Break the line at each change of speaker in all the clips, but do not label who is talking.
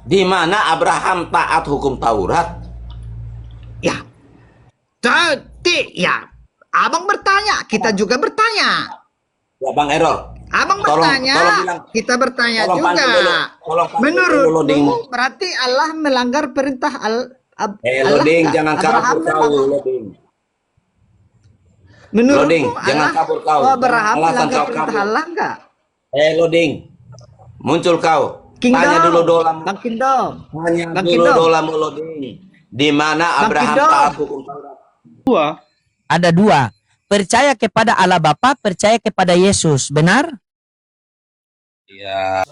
Di mana Abraham taat hukum Taurat?
Ya, ya. Abang bertanya, kita juga bertanya.
Ya Bang Error.
Abang
Tolong
bertanya,
bilang.
kita bertanya
Tolong
juga.
panggil dulu. Tolong panggil dulu, Loding.
Menurutmu berarti Allah melanggar perintah Allah
Loding,
nggak?
jangan
Abraham
kabur kau,
melanggar.
Loding. Loding,
Menurutmu
jangan
Allah,
kabur kau.
Abraham
Alasan
melanggar
kau
perintah
kabur.
Allah nggak?
Loding, muncul kau.
Kingdom.
Tanya dulu dolam.
Bang Kingdom.
Tanya
Bang
dulu
Kingdom.
dolam, Loding. Di mana
Bang
Abraham
Kingdom.
taat hukum Taurat?
Ada dua. Percaya kepada Allah Bapa, percaya kepada Yesus. Benar?
Ya.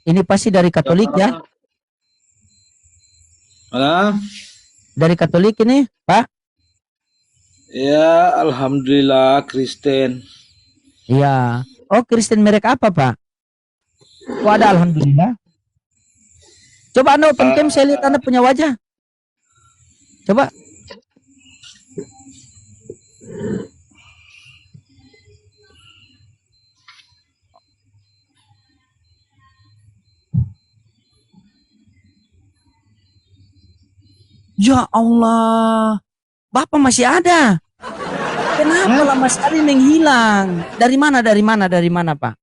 Ini pasti dari Katolik ya?
Mana?
Dari Katolik ini, Pak?
Ya, alhamdulillah Kristen.
Iya. Oh, Kristen merek apa, Pak? Kok ada alhamdulillah? Coba Anda open cam, saya lihat Anda punya wajah. Coba. Ya Allah, Bapak masih ada. Kenapa lama sekali menghilang? Dari mana, Pak?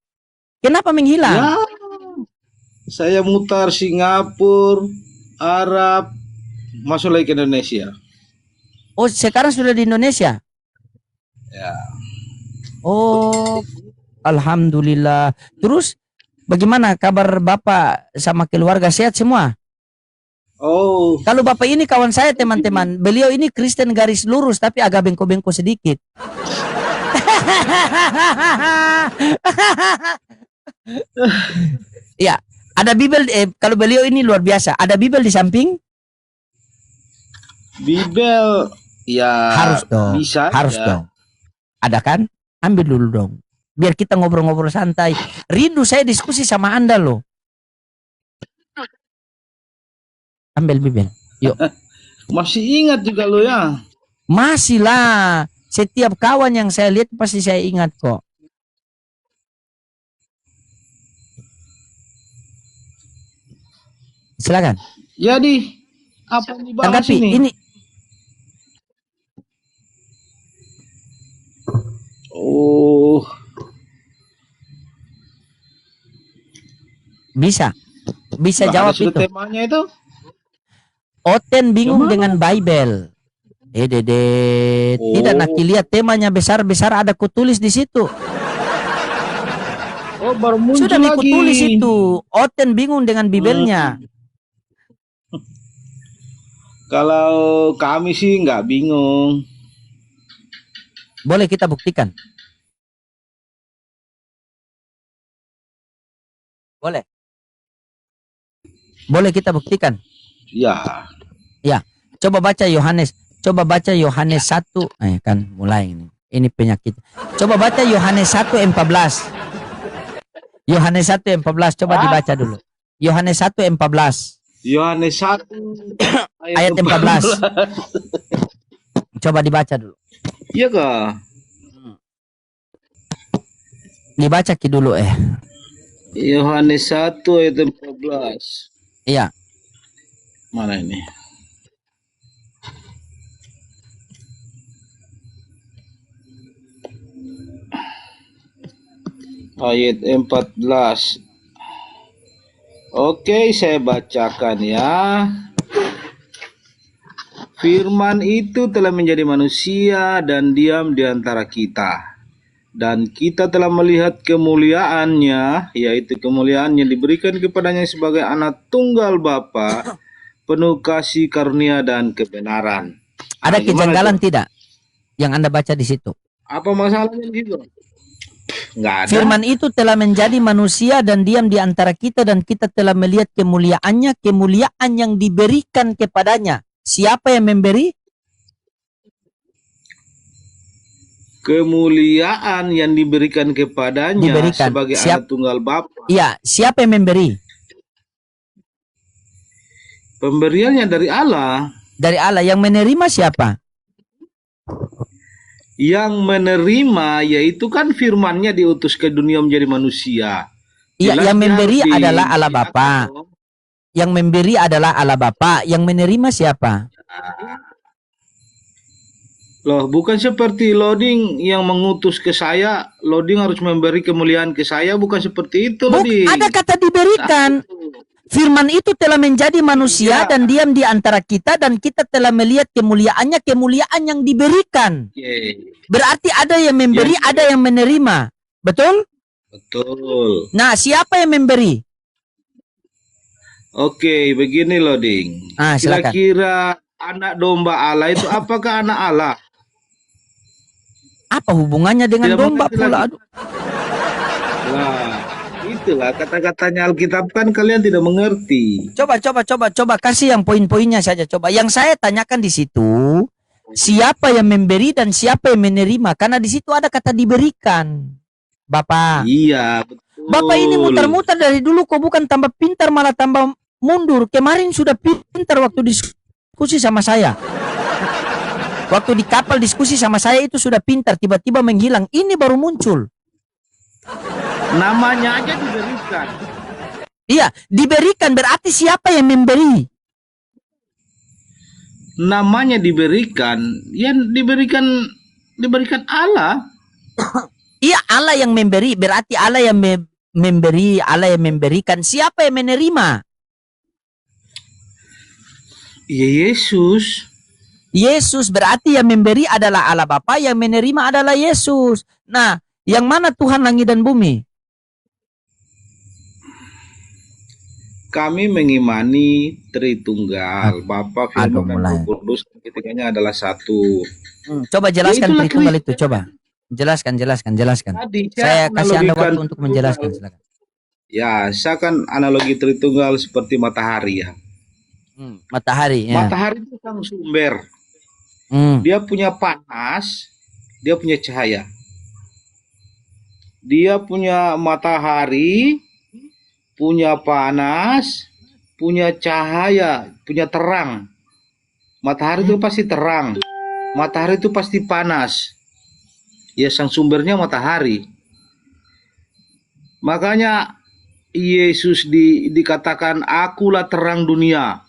Kenapa menghilang?
Ya, saya mutar Singapura, Arab, masuk lagi ke Indonesia.
Oh, sekarang sudah di Indonesia?
Ya.
Oh, alhamdulillah. Terus, bagaimana kabar Bapak sama keluarga, sehat semua?
Oh,
Kalau Bapak ini kawan saya, teman-teman, beliau ini Kristen garis lurus tapi agak bengkok-bengkok sedikit. Ya, ada Bible. Kalau beliau ini luar biasa, ada Bible di samping.
Bibel, ya
Harus dong,
bisa
harus
ya.
dong. Ada kan? Ambil dulu dong. Biar kita ngobrol-ngobrol santai. Rindu saya diskusi sama Anda loh. Ambil Bible. Yuk.
Masih ingat juga lo ya?
Masih lah. Setiap kawan yang saya lihat pasti saya ingat kok. Silakan.
Jadi, apa yang dibahas
Tanggapi
ini?
ini.
Oh,
Bisa
nggak
jawab
ada sudah
itu.
temanya itu?
Oten bingung
Gimana?
dengan Bible. Dede,
Oh.
tidak nak lihat temanya besar-besar ada kutulis di situ.
Oh, baru muncul
Sudah
lagi.
kutulis itu. Oten bingung dengan Bibelnya.
Kalau kami sih nggak bingung.
Boleh kita buktikan? Boleh. Boleh kita buktikan?
Ya,
Ya. Coba baca Yohanes. Coba baca Yohanes 1. Kan mulai ini. Ini penyakit. Coba baca Yohanes 1:14. Yohanes 1:14 coba dibaca dulu. Yohanes 1:14
Yohanes 1
ayat 14. Coba dibaca dulu.
Iya kah?
Dibaca ki dulu
Yohanes 1 ayat 14.
Iya.
Mana ini? Ayat 14. Oke, saya bacakan ya. Firman itu telah menjadi manusia dan diam di antara kita. Dan kita telah melihat kemuliaannya, yaitu kemuliaan yang diberikan kepadanya sebagai anak tunggal Bapa, penuh kasih karunia dan kebenaran.
Ada
Gimana
kejanggalan
tuh?
tidak? yang Anda baca di situ?
Apa masalahnya gitu? Nggak ada.
Firman itu telah menjadi manusia dan diam di antara kita, dan kita telah melihat kemuliaannya, kemuliaan yang diberikan kepadanya. Siapa yang memberi?
Kemuliaan yang diberikan kepadanya
Diberikan.
sebagai anak tunggal Bapa.
Iya, siapa yang memberi?
Pemberiannya dari Allah.
Dari Allah. Yang menerima siapa?
Yang menerima yaitu kan firman-Nya diutus ke dunia menjadi manusia.
Iya,
Jelas
yang memberi
dia
adalah Allah
iya
Bapa.
dong.
Yang memberi adalah Allah Bapa. Yang menerima siapa?
Loh, bukan seperti Loading yang mengutus ke saya, Loading harus memberi kemuliaan ke saya, bukan seperti itu, Loading.
Ada kata diberikan. Firman itu telah menjadi manusia dan diam di antara kita, dan kita telah melihat kemuliaannya, kemuliaan yang diberikan. Berarti ada yang memberi, ada yang menerima. Betul?
Betul.
Nah, siapa yang memberi?
Oke, begini Loading.
Silakan.
Kira-kira anak domba Allah itu apakah anak Allah?
Apa hubungannya dengan
Tidak
domba
mengerti
pula?
lagi.
Aduh.
Wah, itulah kata-katanya Alkitab kan kalian tidak mengerti.
Coba kasih yang poin-poinnya saja coba. Yang saya tanyakan di situ, siapa yang memberi dan siapa yang menerima? Karena di situ ada kata diberikan. Bapak.
Iya, betul.
Bapak ini muter-muter dari dulu kok bukan tambah pintar malah tambah mundur. Kemarin sudah pintar waktu diskusi sama saya. Waktu di kapal diskusi sama saya itu sudah pintar, tiba-tiba menghilang. Ini baru muncul.
Namanya aja diberikan.
Iya, diberikan berarti siapa yang memberi?
Namanya diberikan, yang diberikan Allah.
Iya, Allah yang memberi, berarti Allah yang memberi, Allah yang memberikan. Siapa yang menerima?
Ya Yesus.
Yesus, berarti yang memberi adalah Allah Bapa, yang menerima adalah Yesus. Nah, yang mana Tuhan langit dan bumi?
Kami mengimani Tritunggal, Bapa, Firman, dan
mulai.
Roh Kudus, ketiganya adalah satu.
Coba jelaskan
itulah
Tritunggal itu,
Kristus.
coba. Jelaskan.
Tadi,
Saya kasih Anda
analogikan
waktu untuk menjelaskan,
Tritunggal.
silakan.
Ya, saya kan analogi Tritunggal seperti matahari ya.
Matahari, ya.
Matahari itu sang sumber. Dia punya panas, dia punya cahaya. Dia punya matahari, punya panas, punya cahaya, punya terang. Matahari itu pasti terang. Matahari itu pasti panas. Ya, sang sumbernya matahari. Makanya Yesus dikatakan akulah terang dunia.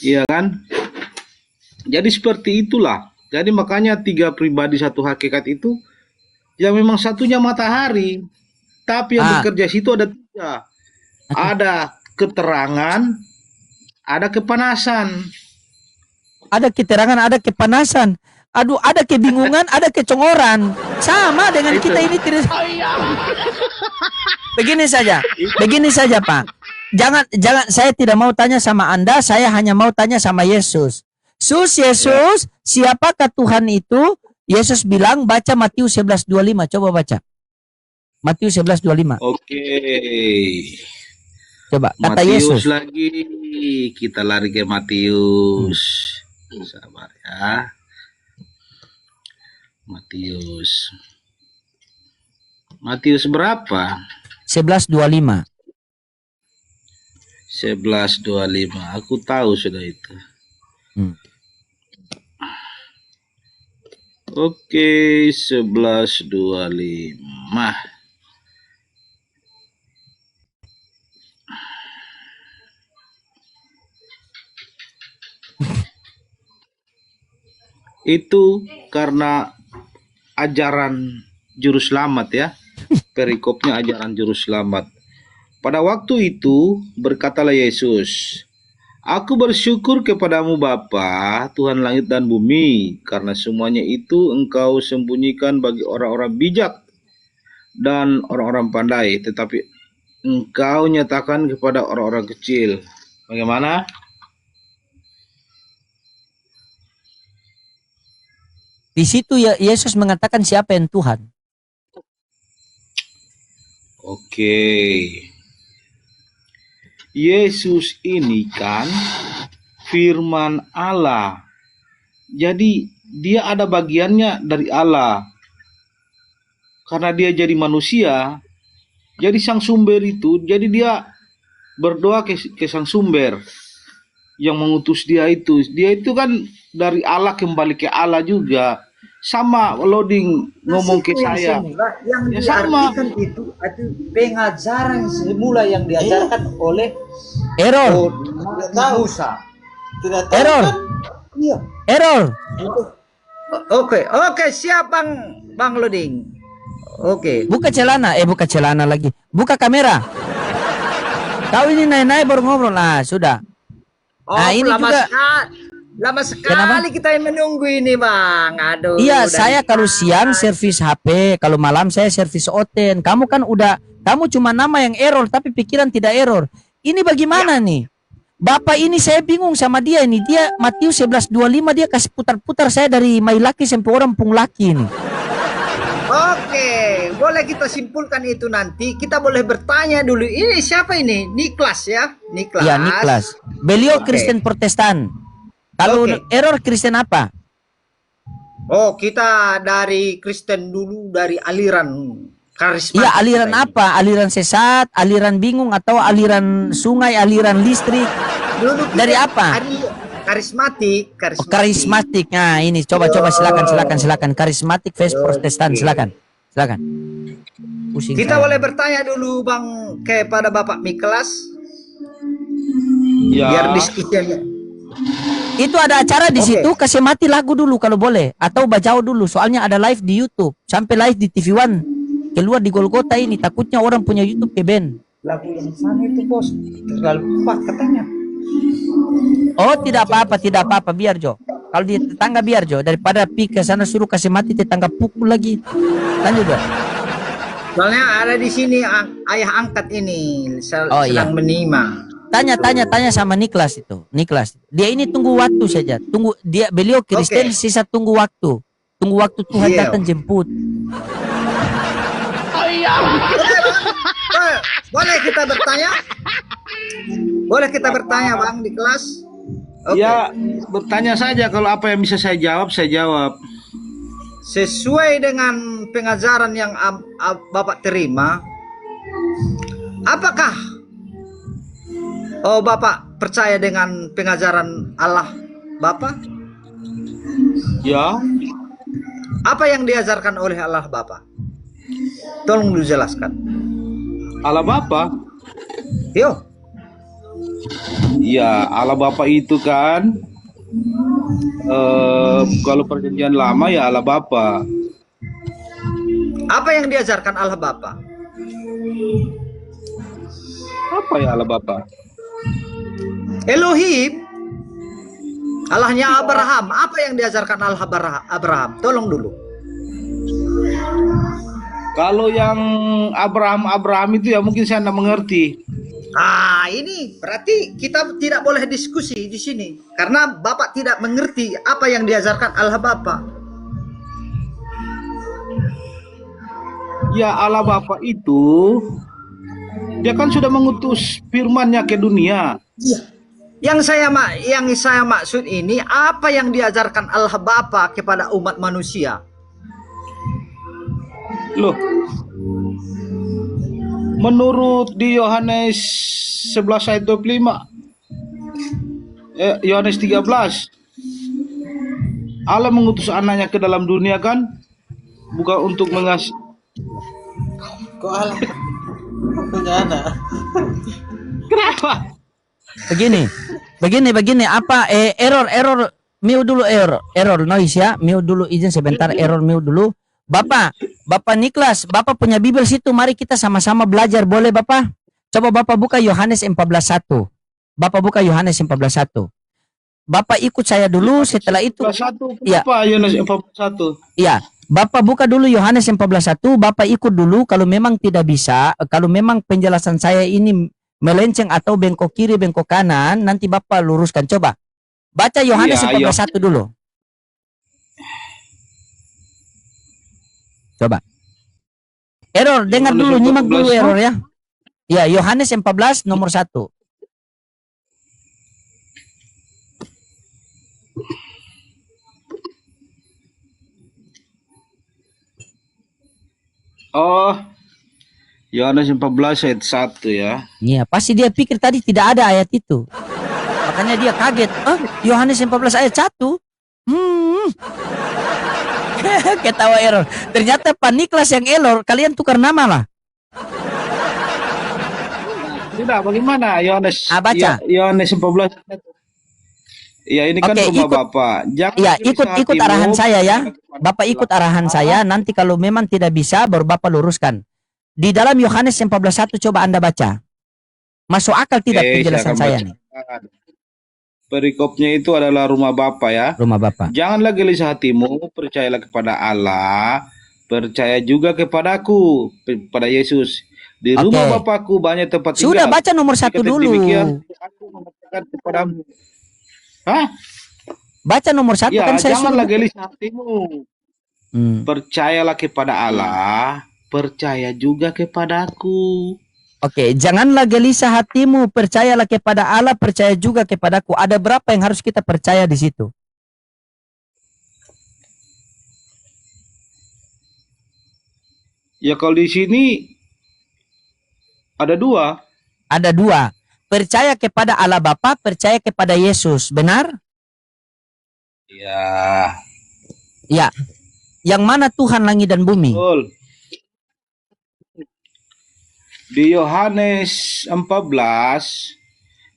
Iya kan? Jadi seperti itulah. Jadi makanya tiga pribadi satu hakikat itu, ya memang satunya matahari. Tapi yang bekerja situ ada tiga. Ada keterangan, ada kepanasan.
Ada keterangan, ada kepanasan. Aduh, ada kebingungan, ada kecongoran. Sama dengan kita ini tidak. Begini saja, Pak. Jangan, saya tidak mau tanya sama Anda, saya hanya mau tanya sama Yesus. Yesus, siapakah Tuhan itu? Yesus bilang, baca Matius 11:25. Coba baca. Matius 11:25.
Oke.
Coba, kata
Matius
Yesus.
lagi. Kita lari ke Matius. Sabar ya. Matius berapa?
11:25.
11:25. Aku tahu sudah itu. Oke, 11:25. Itu karena ajaran juru selamat ya. Perikopnya ajaran juru selamat. Pada waktu itu berkatalah Yesus, Aku bersyukur kepadamu Bapa, Tuhan langit dan bumi, karena semuanya itu Engkau sembunyikan bagi orang-orang bijak dan orang-orang pandai, tetapi Engkau nyatakan kepada orang-orang kecil. Bagaimana?
Di situ ya Yesus mengatakan siapa yang Tuhan.
Oke. Yesus ini kan firman Allah. Jadi dia ada bagiannya dari Allah. Karena dia jadi manusia, jadi sang sumber itu, jadi dia berdoa ke sang sumber yang mengutus dia itu. Dia itu kan dari Allah kembali ke Allah juga. Sama loading ngomong ke saya.
Yang
Ya, sama.
diartikan itu pengajaran semula yang diajarkan oleh
Error.
Musa.
Error.
Iya.
Error.
Oke, siap Bang Loding. Oke.
Buka celana lagi. Buka kamera. Kau ini naik-naik baru ngobrol. Nah, sudah. Nah, ini juga.
Lama sekali kita yang menunggu ini, Bang. Aduh.
Iya, saya kalau siang servis HP, kalau malam saya servis Oten. Kamu kan kamu cuma nama yang error, tapi pikiran tidak error. Ini bagaimana nih? Bapak ini saya bingung sama dia ini. Dia Matius 11:25 dia kasih putar-putar saya dari mai laki sampai orang pung laki ini.
Oke, boleh kita simpulkan itu nanti. Kita boleh bertanya dulu. Ini siapa ini? Niklas ya? Niklas.
Iya, Niklas. Beliau
Oke.
Kristen Protestan. Kalau
Oke.
error Kristen apa?
Oh, kita dari Kristen dulu, dari aliran karismatik.
Iya, aliran
kita ini.
apa? Aliran sesat, aliran bingung, atau aliran sungai, aliran listrik?
Dulu kita
Dari apa?
Karismatik.
Karismatik. Nah, ini coba silakan. Karismatik versus Protestan, silakan. Pusing
Kita
saya.
boleh bertanya dulu Bang kepada Bapak Miklas
Ya.
biar diskusinya.
Itu ada acara di
Oke.
situ, kasih mati lagu dulu kalau boleh, atau bacao dulu. Soalnya ada live di YouTube, sampai live di TV One. Keluar di Golgota ini, takutnya orang punya YouTube ke band.
Lagu yang sana itu bos terlalu kuat katanya.
Oh, tidak apa-apa, biar Jo. Kalau di tetangga biar Jo, daripada pi ke sana suruh kasih mati tetangga pukul lagi. Lanjut Jo.
Soalnya ada di sini ayah angkat ini
Oh, iya.
sedang menima.
Tanya sama Niklas itu. Niklas, dia ini tunggu waktu saja. Beliau Kristen,
Oke.
sisa tunggu waktu. Tunggu waktu Tuhan
Iya.
datang jemput.
Boleh kita bertanya? Boleh kita bertanya Bang di kelas? Oke.
Ya, bertanya saja, kalau apa yang bisa saya jawab, saya jawab.
Sesuai dengan pengajaran yang Bapak terima, apakah Bapak percaya dengan pengajaran Allah Bapak?
Ya,
Apa yang diajarkan oleh Allah Bapak? Tolong dijelaskan.
Allah Bapa.
Yo,
Ya, Allah Bapa itu kan kalau perjanjian lama ya Allah Bapa.
apa yang diajarkan Allah Bapak?
Apa ya Allah Bapa?
Elohim, Allahnya Abraham. Apa yang diajarkan Allah Abraham? Tolong dulu.
Kalau yang Abraham itu ya mungkin saya tidak mengerti.
Ini berarti kita tidak boleh diskusi di sini karena Bapak tidak mengerti apa yang diajarkan Allah Bapak.
Ya, Allah Bapa itu dia kan sudah mengutus firman-Nya ke dunia.
Yang saya maksud ini apa yang diajarkan Allah Bapa kepada umat manusia?
Loh. Menurut di Yohanes 11 ayat 25. Yohanes 13. Allah mengutus anaknya ke dalam dunia kan bukan untuk mengasihi.
Kok Allah punya anak?
Kenapa?
Begini, apa error mute dulu, error noise ya, mute dulu, izin sebentar, error mute dulu. Bapak Niklas, Bapak punya Bible situ, mari kita sama-sama belajar, boleh Bapak? Coba Bapak buka Yohanes 14:1. Bapak buka Yohanes 14:1. Bapak ikut saya dulu, setelah itu
14:1.
Iya.
Kenapa Yohanes 14:1?
iya, Bapak buka dulu Yohanes 14:1, Bapak ikut dulu. Kalau memang tidak bisa, kalau memang penjelasan saya ini melenceng atau bengkok kiri, bengkok kanan, nanti Bapak luruskan. Coba baca Yohanes
Iya,
14:1 dulu. Coba. Error, dengar
Yohanes
dulu, nyimak
14,
dulu error ya. Ya, Yohanes 14 nomor 1.
Oh, Yohanes 14 ayat 1 ya.
Iya, pasti dia pikir tadi tidak ada ayat itu. Makanya dia kaget. Yohanes 14 ayat 1. Ketawa error. Ternyata Pak Niklas yang error, kalian tukar nama lah.
Tidak, bagaimana Yohanes?
Baca.
Yohanes 14. Ya, ini kan
Oke,
rumah
ikut.
Bapak. Jangan
Ya,
gelisah
ikut
hatimu
arahan saya ya.
kepada
Bapak ikut arahan saya, nanti kalau memang tidak bisa baru Bapak luruskan. Di dalam Yohanes 14:1 coba Anda baca. Masuk akal tidak penjelasan saya nih?
Perikopnya itu adalah rumah Bapa ya.
Rumah Bapak.
Janganlah gelisah hatimu, percayalah kepada Allah, percaya juga kepadaku, kepada Yesus. Di rumah
Oke.
Bapakku banyak tempat tinggal.
Sudah baca nomor 1
Jika
dulu.
demikian, aku mengatakan kepadamu. Hah?
Baca nomor 1
Ya,
kan saya
janganlah
suruh.
gelisah hatimu. Percayalah kepada Allah, percaya juga kepadaku.
Oke, janganlah gelisah hatimu, percayalah kepada Allah, percaya juga kepadaku. Ada berapa yang harus kita percaya di situ?
Ya, kalau di sini ada 2.
Ada 2. Percaya kepada Allah Bapa, percaya kepada Yesus. Benar?
Ya,
Ya. Yang mana Tuhan langit dan bumi?
betul. Di Yohanes 14,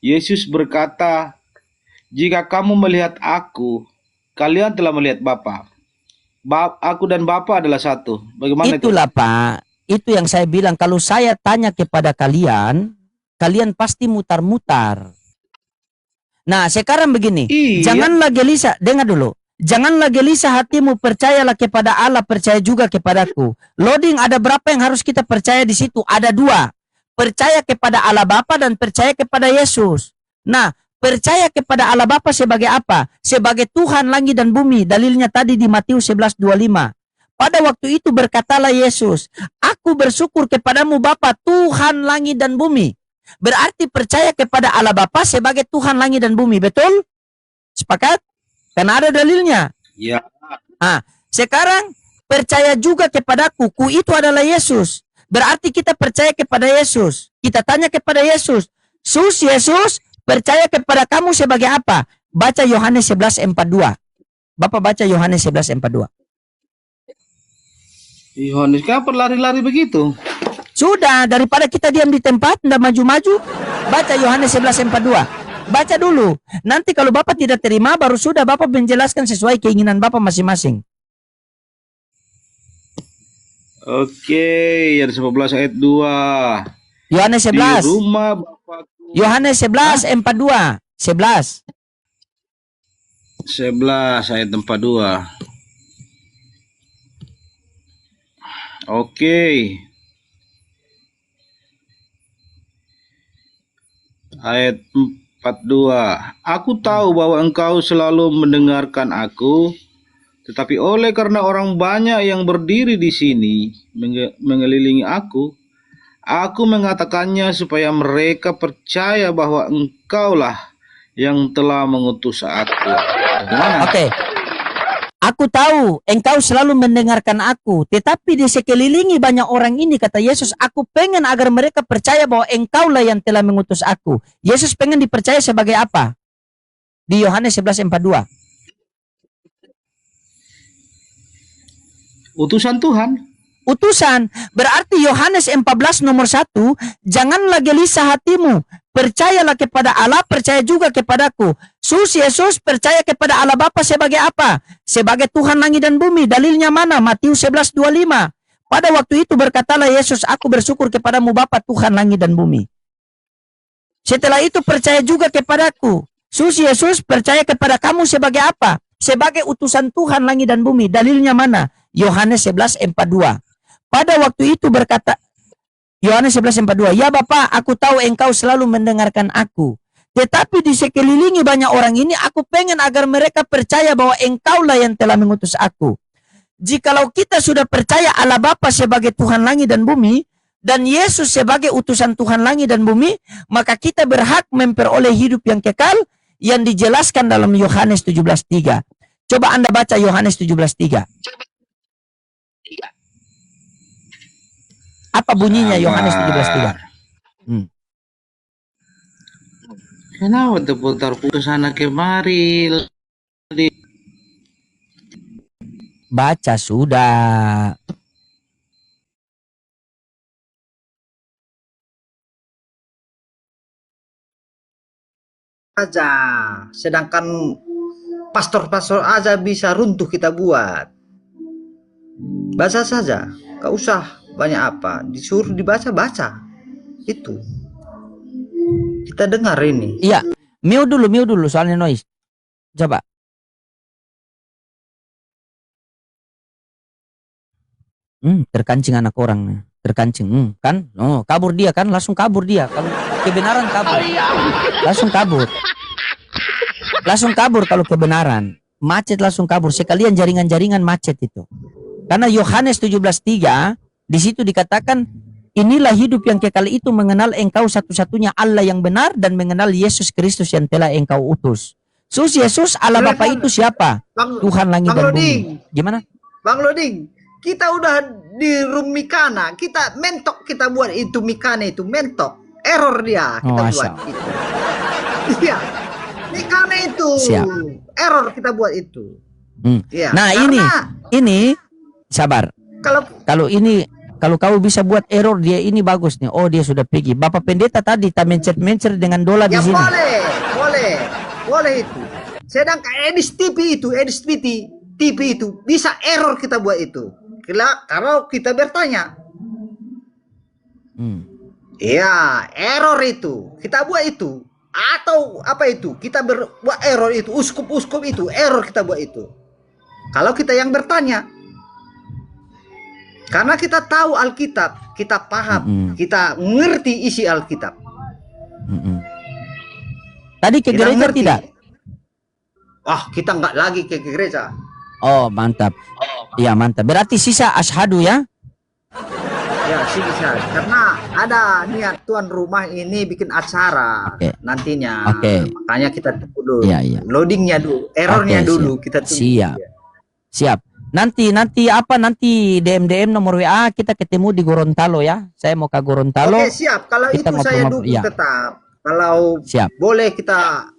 Yesus berkata, "Jika kamu melihat aku, kalian telah melihat Bapa. Aku dan Bapa adalah satu." Bagaimana itu?
Itulah Pak. Itu yang saya bilang. Kalau saya tanya kepada kalian, kalian pasti mutar-mutar. Nah, sekarang begini.
Iya.
Janganlah gelisah. Dengar dulu. Janganlah gelisah hatimu, percayalah kepada Allah, percaya juga kepadaku. Loading, ada berapa yang harus kita percaya di situ? Ada 2. Percaya kepada Allah Bapa dan percaya kepada Yesus. Nah, percaya kepada Allah Bapa sebagai apa? Sebagai Tuhan langit dan bumi. Dalilnya tadi di Matius 11:25. Pada waktu itu berkatalah Yesus, "Aku bersyukur kepadamu Bapa, Tuhan langit dan bumi." Berarti percaya kepada Allah Bapa sebagai Tuhan langit dan bumi. Betul? Sepakat? Karena ada dalilnya.
Ya.
Sekarang percaya juga kepadaku. Ku itu adalah Yesus. Berarti kita percaya kepada Yesus. Kita tanya kepada Yesus. Yesus, percaya kepada kamu sebagai apa? Baca Yohanes 11:42. Bapak baca Yohanes 11:42.
Yohanes, kenapa lari-lari begitu?
Sudah, daripada kita diam di tempat, tidak maju-maju. Baca Yohanes 11:42. Baca dulu. Nanti kalau Bapak tidak terima, baru sudah Bapak menjelaskan sesuai keinginan Bapak masing-masing.
Oke, Yohanes 11 ayat 2.
Yohanes
Di
11.
rumah Bapakku.
Yohanes 11:42. 11.
11 ayat 42. Oke. Ayat 42. Aku tahu bahwa engkau selalu mendengarkan aku, tetapi oleh karena orang banyak yang berdiri di sini mengelilingi aku mengatakannya supaya mereka percaya bahwa engkaulah yang telah mengutus aku. Bagaimana?
Oke. Aku tahu engkau selalu mendengarkan aku, tetapi di sekelilingi banyak orang ini, kata Yesus, aku pengen agar mereka percaya bahwa engkaulah yang telah mengutus aku. Yesus pengen dipercaya sebagai apa? Di Yohanes 11:42.
Utusan Tuhan.
Utusan. Berarti Yohanes 14 nomor 1, janganlah gelisah hatimu. Percayalah kepada Allah, percaya juga kepadaku. Yesus percaya kepada Allah Bapa sebagai apa? Sebagai Tuhan langit dan bumi. Dalilnya mana? Matius 11:25. Pada waktu itu berkatalah Yesus, aku bersyukur kepadamu Bapa Tuhan langit dan bumi. Setelah itu percaya juga kepadaku. Yesus percaya kepada kamu sebagai apa? Sebagai utusan Tuhan langit dan bumi. Dalilnya mana? Yohanes 11:42. Pada waktu itu berkata, Yohanes 11:42, ya Bapa, aku tahu engkau selalu mendengarkan aku. Tetapi di sekelilingi banyak orang ini, aku pengen agar mereka percaya bahwa engkaulah yang telah mengutus aku. jikalau kita sudah percaya Allah Bapa sebagai Tuhan langit dan bumi, dan Yesus sebagai utusan Tuhan langit dan bumi, maka kita berhak memperoleh hidup yang kekal yang dijelaskan dalam Yohanes 17:3. Coba Anda baca Yohanes 17:3. Apa bunyinya Yohanes 17:3?
Kenapa tuh putar-putar sana kemari?
Baca sudah.
Aja. Sedangkan pastor-pastor aja bisa runtuh kita buat. Baca saja. Gak usah banyak apa. Disuruh dibaca-baca. Itu. Kita dengar ini.
Iya, mute dulu soalnya noise. Coba. Terkancing anak orang. Terkancing. Kan? Oh, kabur dia kan? Langsung kabur dia. Kalau kebenaran kabur. Langsung kabur. Langsung kabur kalau kebenaran. Macet langsung kabur. Sekalian jaringan-jaringan macet itu. Karena Yohanes 17:3 di situ dikatakan, inilah hidup yang kekal itu mengenal engkau satu-satunya Allah yang benar dan mengenal Yesus Kristus yang telah engkau utus. Yesus Allah Bapa itu siapa? Tuhan langit dan bumi. Gimana?
Bang Loding, kita udah di room Mikana, kita mentok kita buat itu Mikana itu mentok, error dia kita buat itu. Iya, Mikana itu error kita buat itu. Ya,
nah ini sabar. Kalau ini kalau kau bisa buat error dia ini bagus nih. Oh dia sudah pergi. Bapak pendeta tadi tak mencer dengan dolar
ya,
di sini.
Boleh itu. Sedangkan edis TV itu bisa error kita buat itu. Kalau kita bertanya. Ya error itu kita buat itu. Atau apa itu? Kita buat error itu. Uskup itu error kita buat itu. Kalau kita yang bertanya. Karena kita tahu Alkitab, kita paham, kita ngerti isi Alkitab.
Tadi ke gereja tidak?
Kita nggak lagi ke gereja.
Oh mantap. Iya mantap. Berarti sisa asyhadu ya?
Ya sisa. Karena ada niat tuan rumah ini bikin acara nantinya. Makanya kita tunggu dulu. Loadingnya dulu, errornya dulu kita tunggu.
Siap. Nanti DM nomor WA kita ketemu di Gorontalo ya. Saya mau ke Gorontalo.
Oke, siap. Kalau itu saya dukung tetap. Kalau boleh kita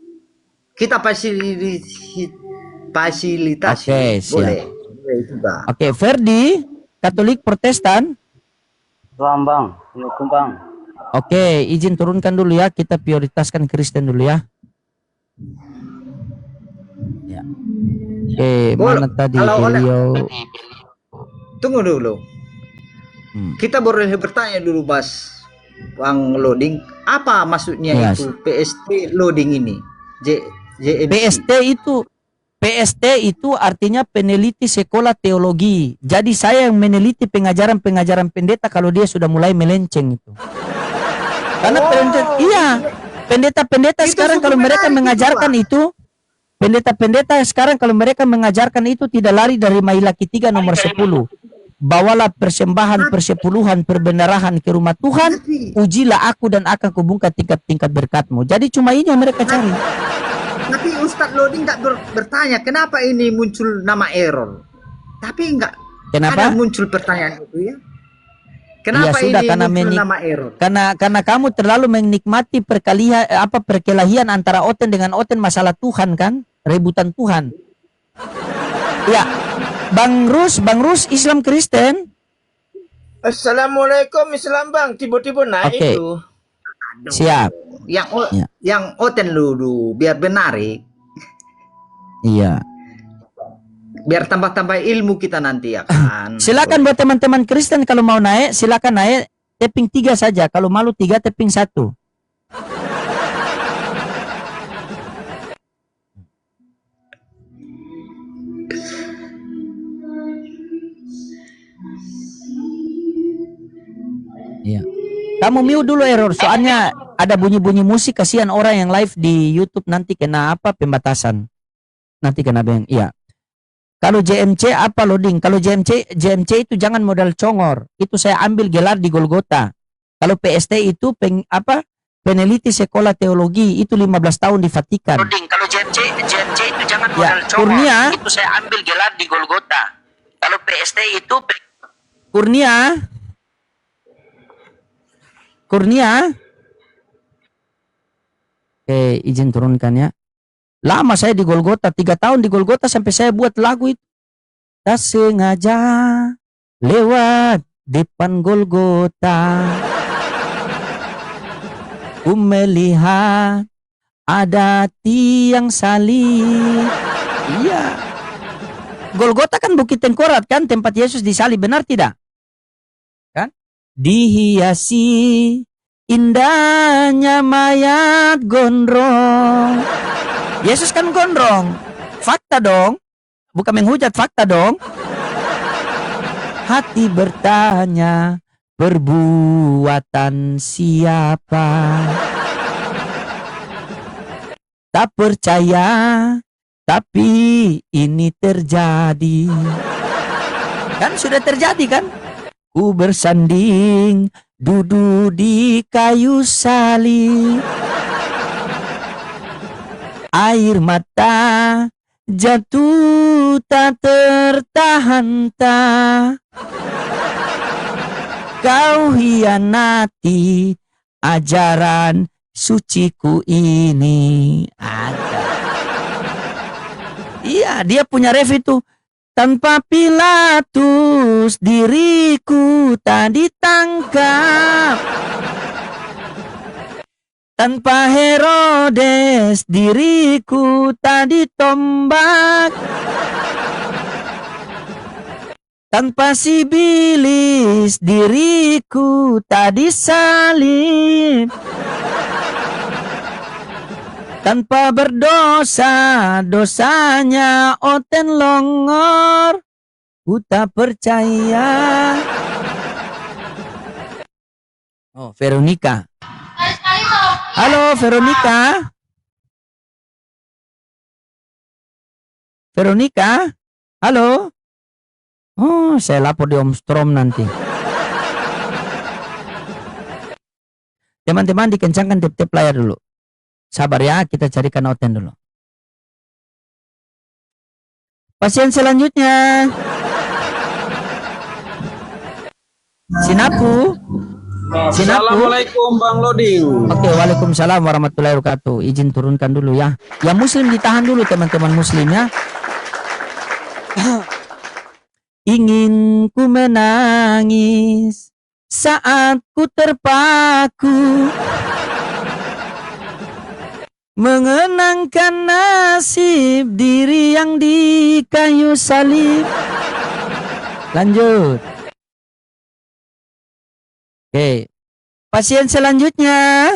fasilitasi. Boleh juga.
Oke, Ferdi, Katolik Protestan.
Bang. Assalamualaikum Bang.
Oke, izin turunkan dulu ya. Kita prioritaskan Kristen dulu ya. Ya. Mana tadi beliau?
Tunggu dulu. Kita boleh bertanya dulu, Mas Bang Loading. Apa maksudnya itu PST loading ini?
PST itu artinya peneliti sekolah teologi. Jadi saya yang meneliti pengajaran pendeta kalau dia sudah mulai melenceng itu. Karena pendeta sekarang kalau mereka mengajarkan itu. Pendeta sekarang kalau mereka mengajarkan itu tidak lari dari Mailaki 3 nomor 10. Bawalah persembahan persepuluhan perbendaharaan ke rumah Tuhan, ujilah aku dan akan kubungkam tingkat-tingkat berkatmu. Jadi cuma ini yang mereka cari.
Tapi Ustadz Loading nggak bertanya kenapa ini muncul nama error. Tapi nggak ada muncul pertanyaan itu ya. Kenapa
sudah,
ini
karena
muncul nama error?
Karena kamu terlalu menikmati perkelahian antara Oten dengan Oten masalah Tuhan kan, rebutan Tuhan. Ya, Bang Rus Islam Kristen.
Assalamualaikum Islam Bang, tiba-tiba naik itu.
Siap.
Yang Oten dulu biar benarik.
Iya.
Biar tambah-tambah ilmu kita nanti ya kan.
Silakan buat teman-teman Kristen kalau mau naik, silakan naik tapping 3 saja. Kalau malu 3 tapping 1. Iya. Kamu mute dulu error, soalnya ada bunyi-bunyi musik, kasihan orang yang live di YouTube nanti kena pembatasan. Nanti kena bang. Iya. Kalau JMC apa loading? Kalau JMC itu jangan modal congor. Itu saya ambil gelar di Golgota. Kalau PST itu peneliti sekolah teologi itu 15 tahun di Vatikan. Loading. Kalau JMC itu jangan modal congor. Kurnia, itu saya ambil gelar di Golgota. Kalau PST itu Kurnia. Oke, izin turunkan ya. Lama saya di Golgota, 3 tahun di Golgota sampai saya buat lagu itu. Tak sengaja lewat depan Golgota, ku melihat ada tiang salib. Iya. Golgota kan Bukit Tengkorak kan, tempat Yesus disalib, benar tidak? Kan? Dihiasi indahnya mayat gondrong. Yesus kan gondrong. Fakta dong. Bukan menghujat, fakta dong. Hati bertanya, perbuatan siapa? Tak percaya, tapi ini terjadi. Kan sudah terjadi kan? Ku bersanding, duduk di kayu salib. Air mata jatuh tak tertahan. Kau hianati ajaran suciku ini. Ada. Iya, dia punya ref itu. Tanpa Pilatus diriku tak ditangkap. Tanpa Herodes diriku tak ditombak. Tanpa Sibilis diriku tak disalib. Tanpa berdosa dosanya Oten longor. Ku tak percaya. Oh, Veronica. Halo Veronica. Veronica. Halo. Oh, saya lapor di Om Strom nanti. Teman-teman dikencangkan tip-tip layar dulu. Sabar ya, kita carikan Oten dulu. Pasien selanjutnya. Sinapu.
Assalamualaikum Bang Loading.
Oke, waalaikumsalam warahmatullahi wabarakatuh. Izin turunkan dulu ya. Yang muslim ditahan dulu teman-teman muslim ya. Ingin ku menangis saat ku terpaku, mengenangkan nasib diri yang di kayu salib. Lanjut. Oke, pasien selanjutnya.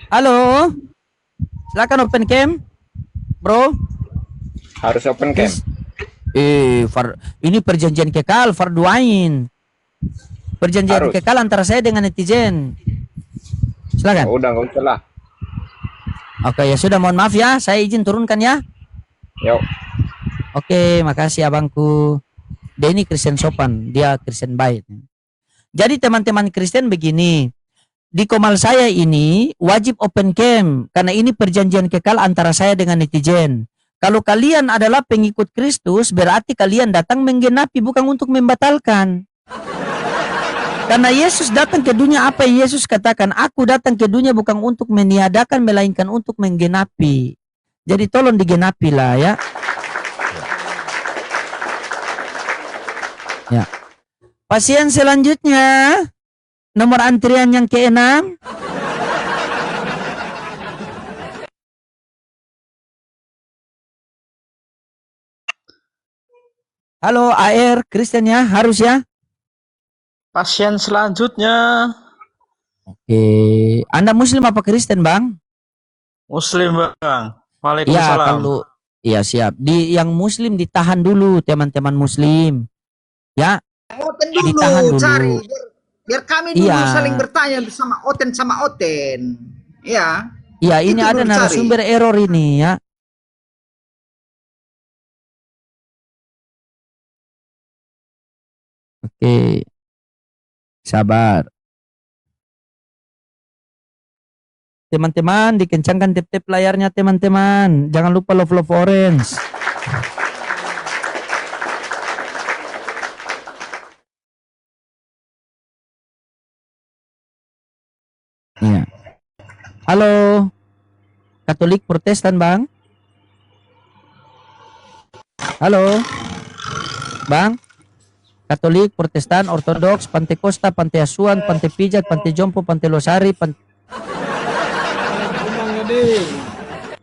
Halo, silakan open cam, bro.
Harus open cam.
Ini perjanjian kekal, fardu ain. Perjanjian
Harus.
kekal antara saya dengan netizen. Silakan.
Udah nggak usah lah.
Oke, ya sudah, mohon maaf ya, saya izin turunkan ya.
Yuk.
Oke, makasih abangku. Dia ini Kristen sopan, dia Kristen baik. Jadi teman-teman Kristen begini, di Komal saya ini wajib open cam, karena ini perjanjian kekal antara saya dengan netizen. Kalau kalian adalah pengikut Kristus, berarti kalian datang menggenapi, bukan untuk membatalkan. Karena Yesus datang ke dunia, apa yang Yesus katakan? Aku datang ke dunia bukan untuk meniadakan, melainkan untuk menggenapi. Jadi tolong digenapilah ya. Ya. Pasien selanjutnya, nomor antrian yang ke-6. Halo AR, Kristen ya, harus ya.
Pasien selanjutnya.
Oke, Anda Muslim apa Kristen, Bang?
Muslim Bang.
Iya,
Waalaikumsalam.
kalau iya siap. Yang Muslim ditahan dulu, teman-teman Muslim. Ya,
Oten
ditahan
dulu,
dulu.
cari. Biar kami dulu
Iya.
saling bertanya sama Oten. Ya.
Ya, ini
Itu
ada
dulu
narasumber
cari.
error ini ya. Oke, sabar. Teman-teman, dikencangkan tip-tip layarnya teman-teman. Jangan lupa love orange. Iya. Halo, Katolik Protestan, Bang. Halo, Bang. Katolik, Protestan, Ortodoks, Pantai Kosta, Pantai Asuhan, Pantai Pijat, Pantai Jompo, Pantai Losari,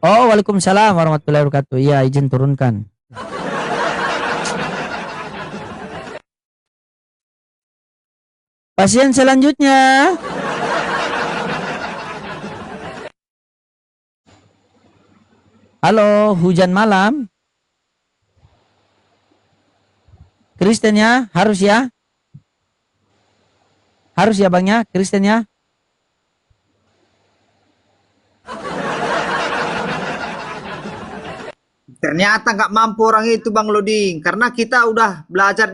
Oh, waalaikumsalam warahmatullahi wabarakatuh. Iya, izin turunkan. Pasien selanjutnya. Halo, hujan malam. Kristen ya, harus ya. Harus ya Bang ya, Kristen ya.
Ternyata nggak mampu orang itu Bang Loding, karena kita udah belajar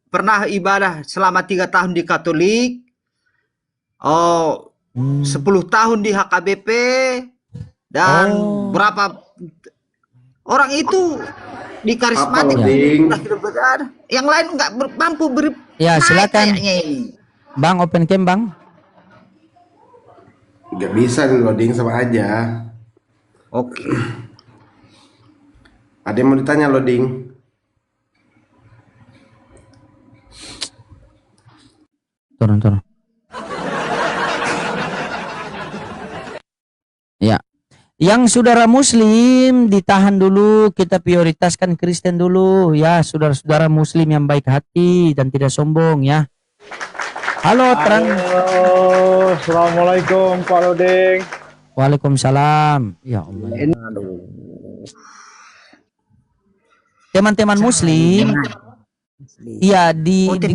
pernah ibadah selama 3 tahun di Katolik, 10 tahun di HKBP, dan berapa orang itu di karismatik udah hidup berada. Yang lain nggak mampu beri.
Ya silakan. Bang, open cam Bang.
Nggak bisa loading sama aja.
Oke.
Ada yang mau ditanya loading?
Turun. Ya. Yang saudara muslim ditahan dulu, kita prioritaskan Kristen dulu ya, saudara-saudara muslim yang baik hati dan tidak sombong ya. Halo, terang.
Assalamualaikum Pak Loding.
Waalaikumsalam. Ya Allah. Teman-teman muslim, iya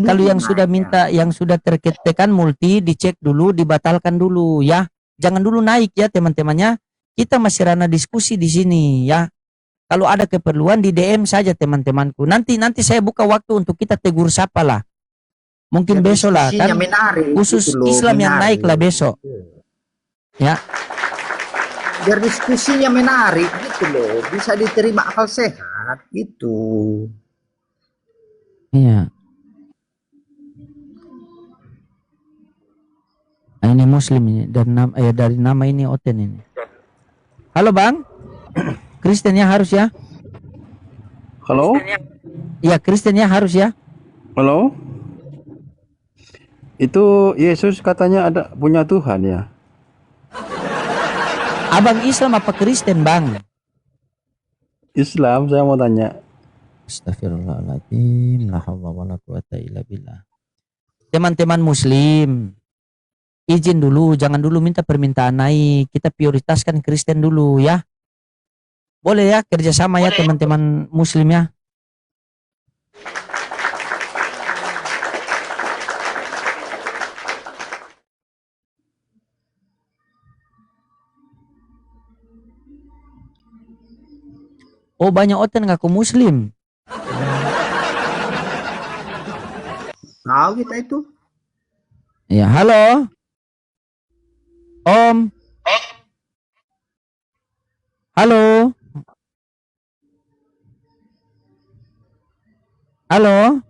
kalau yang sudah minta, yang sudah terketekan multi, dicek dulu, dibatalkan dulu ya. Jangan dulu naik ya teman-temannya. Kita masih ranah diskusi di sini ya. Kalau ada keperluan di DM saja teman-temanku. Nanti saya buka waktu untuk kita tegur sapa lah. Mungkin ya, besok lah kan. Menarik, khusus gitu loh, Islam yang naik lah besok. Ya.
Biar diskusinya menarik gitu loh, bisa diterima akal sehat gitu.
Iya. Nah, ini muslim ini dari nama ini Oten ini. Halo Bang, Kristennya harus ya.
Halo.
Iya Kristennya harus ya.
Halo. Itu Yesus katanya ada punya Tuhan ya.
Abang Islam apa Kristen Bang?
Islam, saya mau tanya.
Astagfirullahaladzim, la haula wala quwata illa billah. Teman-teman muslim, izin dulu, jangan dulu minta permintaan naik. Kita prioritaskan Kristen dulu ya. Boleh ya kerjasama ya teman-teman muslim ya. Oh banyak Oten ngaku muslim.
Tahu kita itu.
Ya halo. Om. Halo. Halo.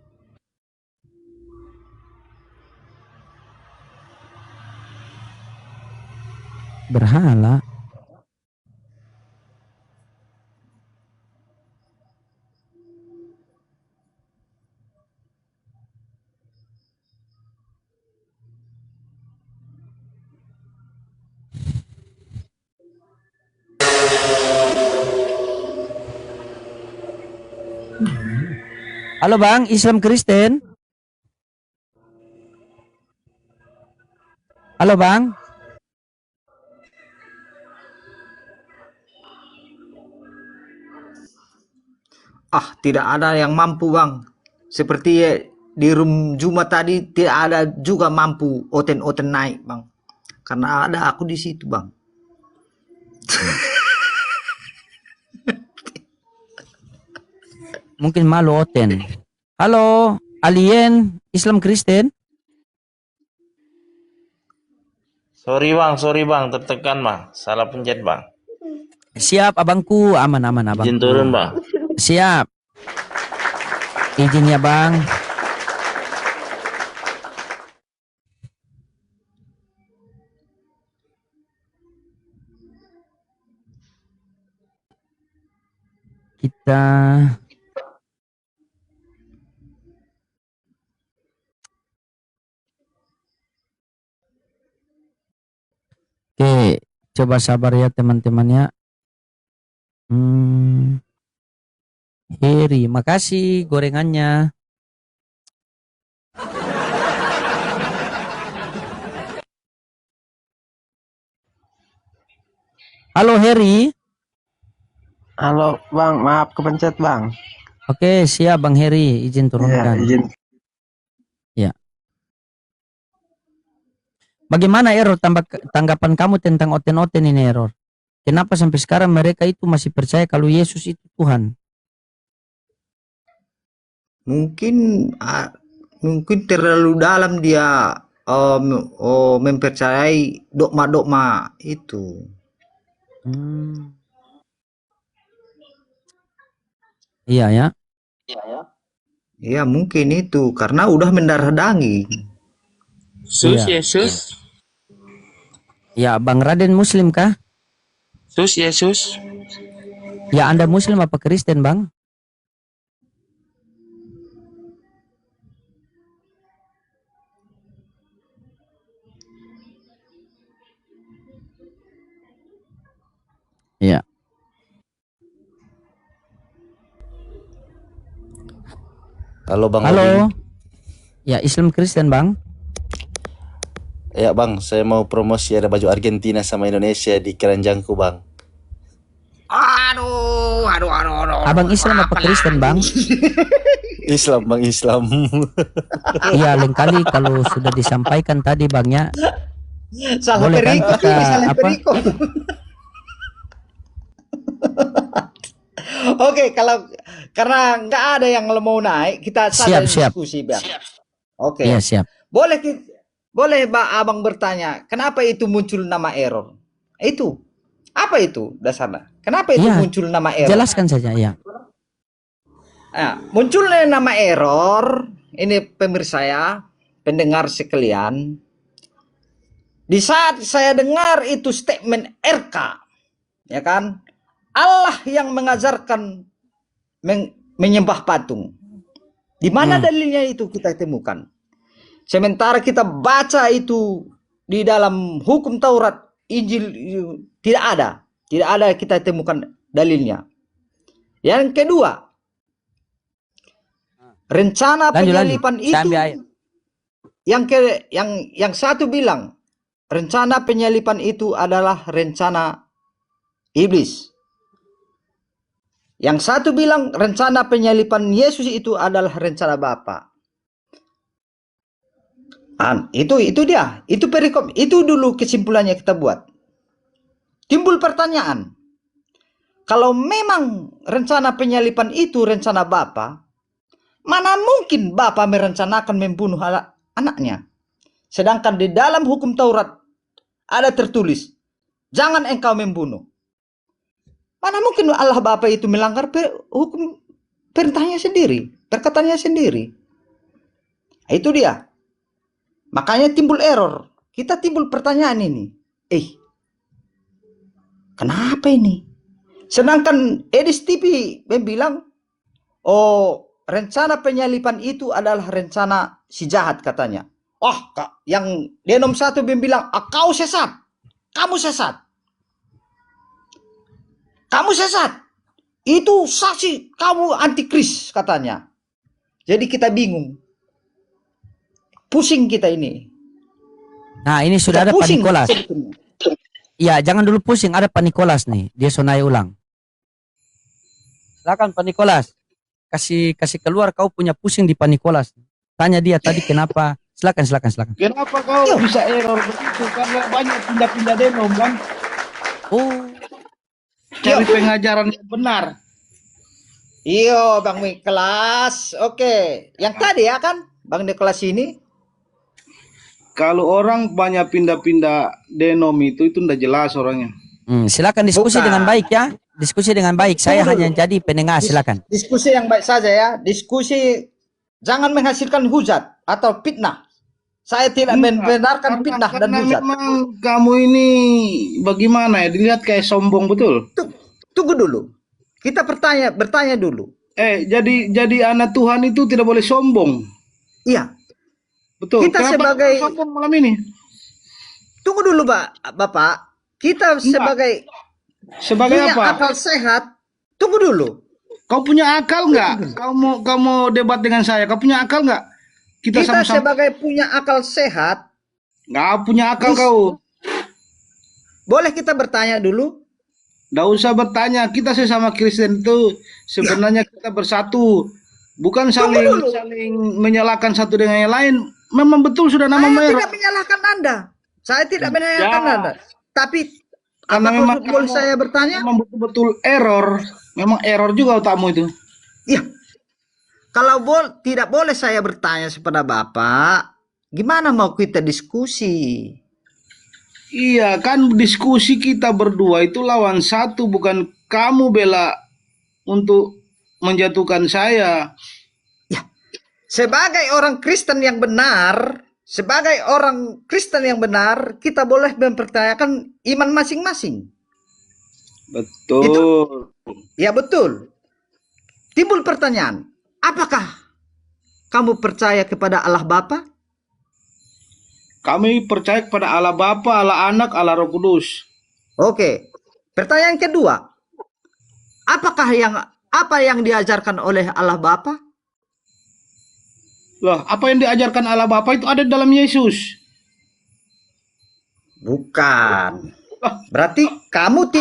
Berhala. Halo Bang, Islam Kristen. Halo Bang.
Tidak ada yang mampu Bang. Seperti di room Jumat tadi tidak ada juga mampu Oten naik Bang. Karena ada aku di situ Bang.
mungkin malu Oten. Halo, alien Islam Kristen.
Sorry bang, tertekan bang, salah pencet bang.
Siap abangku, aman abangku.
Izin turun bang.
Siap. Izin ya bang. Kita Oke, coba sabar ya teman-teman ya. Heri, makasih gorengannya. Halo Heri.
Halo Bang, maaf kepencet Bang.
Oke, siap Bang Heri, izin turunkan.
Ya, izin.
Ya. Bagaimana Error tanggapan kamu tentang Oten-Oten ini Error? Kenapa sampai sekarang mereka itu masih percaya kalau Yesus itu Tuhan?
Mungkin terlalu dalam dia mempercayai dogma-dogma itu.
Iya ya.
Iya mungkin itu karena udah mendarah daging.
Yesus.
Ya, Bang Raden Muslim kah?
Yesus.
Ya, Anda Muslim apa Kristen, Bang? Ya.
Halo Bang.
Halo. Ya, Islam Kristen, Bang.
Ya Bang, saya mau promosi ada baju Argentina sama Indonesia di keranjangku Bang.
Aduh.
Abang Islam apa Kristen, Bang?
Islam Bang, Islam.
Iya, lain kali kalau sudah disampaikan tadi Bang ya.
Salah
Boleh kan
perikop,
kita
salah
apa?
perikop. Oke, kalau karena nggak ada yang mau naik, kita saja
Siap.
diskusi, Bang. Oke.
Iya, siap.
Boleh Abang bertanya, kenapa itu muncul nama Error? Itu apa itu dasarnya? Kenapa itu
Iya,
muncul nama Error?
Jelaskan saja ya.
Nah, munculnya nama Error ini pemirsa ya, pendengar sekalian. Di saat saya dengar itu statement RK, ya kan? Allah yang mengajarkan menyembah patung. Di mana dalilnya itu kita temukan? Sementara kita baca itu di dalam hukum Taurat, Injil tidak ada kita temukan dalilnya. Yang kedua, rencana penyalipan itu yang satu bilang rencana penyalipan itu adalah rencana iblis. Yang satu bilang rencana penyalipan Yesus itu adalah rencana Bapa. Itu dia, itu perikop, itu dulu kesimpulannya kita buat. Timbul pertanyaan, kalau memang rencana penyalipan itu rencana Bapa, mana mungkin Bapa merencanakan membunuh anaknya? Sedangkan di dalam hukum Taurat ada tertulis, jangan engkau membunuh. Mana mungkin Allah Bapa itu melanggar hukum perintahnya sendiri, perkataannya sendiri. Itu dia. Makanya timbul error. Kita timbul pertanyaan ini. Kenapa ini? Sedangkan Edis TV bilang, rencana penyalipan itu adalah rencana si jahat katanya. Yang Denom 1 bilang, kau sesat. Kamu sesat. Kamu sesat. Itu saksi kamu antikris katanya. Jadi kita bingung. Pusing kita ini.
Nah, ini sudah ada Pak Nikolas. Ya, jangan dulu pusing. Ada Pak Nikolas nih. Dia sonai ulang. Silakan Pak Nikolas. Kasih keluar kau punya pusing di Pak Nikolas. Tanya dia tadi kenapa. Silakan.
Kenapa kau bisa error begitu? Karena banyak pindah-pindah denom kan?
Oh.
Cari pengajaran yang benar.
Iyo, Bang Miklas. Oke. Yang tadi ya kan, Bang Niklas ini.
Kalau orang banyak pindah-pindah denom itu udah jelas orangnya.
Silakan diskusi
Bukan.
dengan baik ya. Diskusi dengan baik. Saya
Tunggu
hanya
dulu.
jadi pendengar. Silakan.
Diskusi yang baik saja ya. Diskusi jangan menghasilkan hujat atau fitnah. Saya tidak membenarkan fitnah dan
Karena
hujat.
memang kamu ini bagaimana ya? Dilihat kayak sombong betul.
Tunggu dulu. Kita bertanya dulu.
Jadi anak Tuhan itu tidak boleh sombong.
Iya.
Betul.
Kita
Kenapa
sebagai
kamu sombong malam ini?
Tunggu dulu, Bapak. Kita sebagai punya
apa?
akal sehat. Tunggu dulu.
Kau punya akal nggak? Kau mau debat dengan saya? Kau punya akal nggak? Kita
Kita
sama-sama
sebagai punya akal sehat.
nggak punya akal kau.
Boleh kita bertanya dulu?
Nggak usah bertanya. Kita sesama Kristen itu sebenarnya kita bersatu, bukan saling menyalahkan satu dengan yang lain. Memang betul sudah nama
Saya
merah.
tidak menyalahkan Anda. Saya tidak menyalahkan Anda. Tapi
Karena
apa
memang
boleh saya bertanya?
memang betul-betul error. Memang error juga otakmu itu.
Iya. Kalau tidak boleh saya bertanya kepada Bapak, gimana mau kita diskusi?
Iya, kan diskusi kita berdua itu lawan satu, bukan kamu bela untuk menjatuhkan saya.
Ya. Sebagai orang Kristen yang benar, kita boleh mempertanyakan iman masing-masing.
Betul.
Ya betul. Timbul pertanyaan, apakah kamu percaya kepada Allah Bapa?
Kami percaya kepada Allah Bapa, Allah Anak, Allah Roh Kudus.
Oke. Pertanyaan kedua, apa yang diajarkan oleh Allah Bapa?
Loh, apa yang diajarkan Allah Bapa itu ada dalam Yesus.
Bukan. Berarti kamu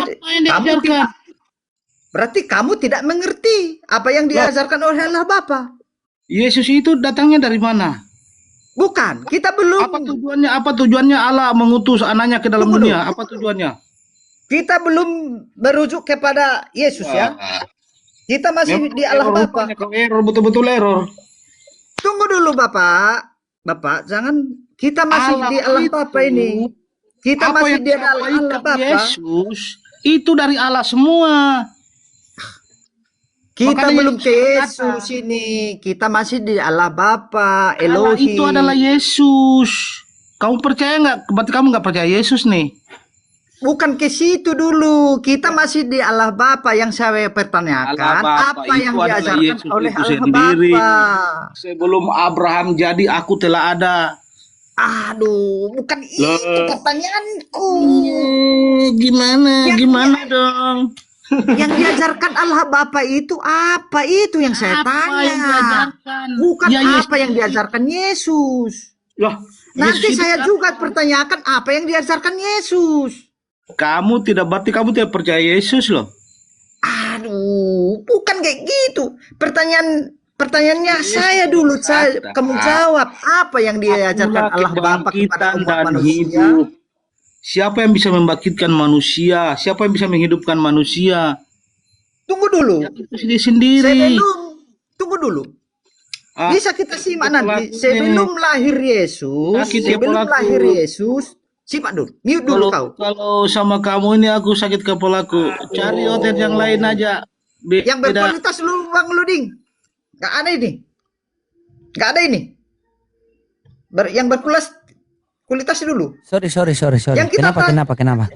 tidak mengerti apa yang diajarkan oleh Allah Bapa.
Yesus itu datangnya dari mana?
Bukan, kita belum.
Apa tujuannya Allah mengutus anaknya ke dalam dunia? Apa tujuannya?
Kita belum merujuk kepada Yesus ya. Kita masih di Allah Bapa.
Error, betul-betul error.
Tunggu dulu Bapak. Bapak, jangan, kita masih di Allah Bapa ini. Kita
Apa
masih
yang
di Allah Bapa.
Yesus itu dari Allah semua.
Kita
Makanya
belum ke
Yesus
Yesus ini. Kita masih di Allah Bapa,
Allah
Elohim.
itu adalah Yesus. Kamu percaya nggak? Berarti kamu nggak percaya Yesus nih.
Bukan ke situ dulu. Kita masih di Allah Bapa yang saya pertanyakan.
Allah Bapa
Apa yang
itu adalah
diajarkan
Yesus
oleh
itu
Allah
sendiri.
Bapa?
Sebelum Abraham jadi, aku telah ada.
Aduh, bukan itu pertanyaanku.
Gimana dong?
Yang diajarkan Allah Bapa itu apa? Itu yang saya tanya.
Yang diajarkan?
Bukan
Ya,
apa yang diajarkan Yesus.
Loh,
Nanti
Yesus
saya
itu
juga pertanyakan apa yang diajarkan Yesus.
kamu berarti kamu tidak percaya Yesus loh.
Aduh, bukan kayak gitu. Pertanyaannya saya dulu, kamu jawab apa yang diajarkan Allah Bapa kepada umat manusia.
Hidup. Siapa yang bisa membangkitkan manusia? Siapa yang bisa menghidupkan manusia?
Tunggu dulu.
Dia sendiri.
Tunggu dulu. Bisa kita simak nanti. Sebelum lahir Yesus, simak dulu. Mute dulu kau.
Kalau sama kamu ini aku sakit kepalaku. Cari hotel yang lain aja.
Yang berkualitas lu Bang Luding. Gak ada ini. Gak ada ini. Yang berkualitas dulu.
Sorry.
Yang kita
Kenapa?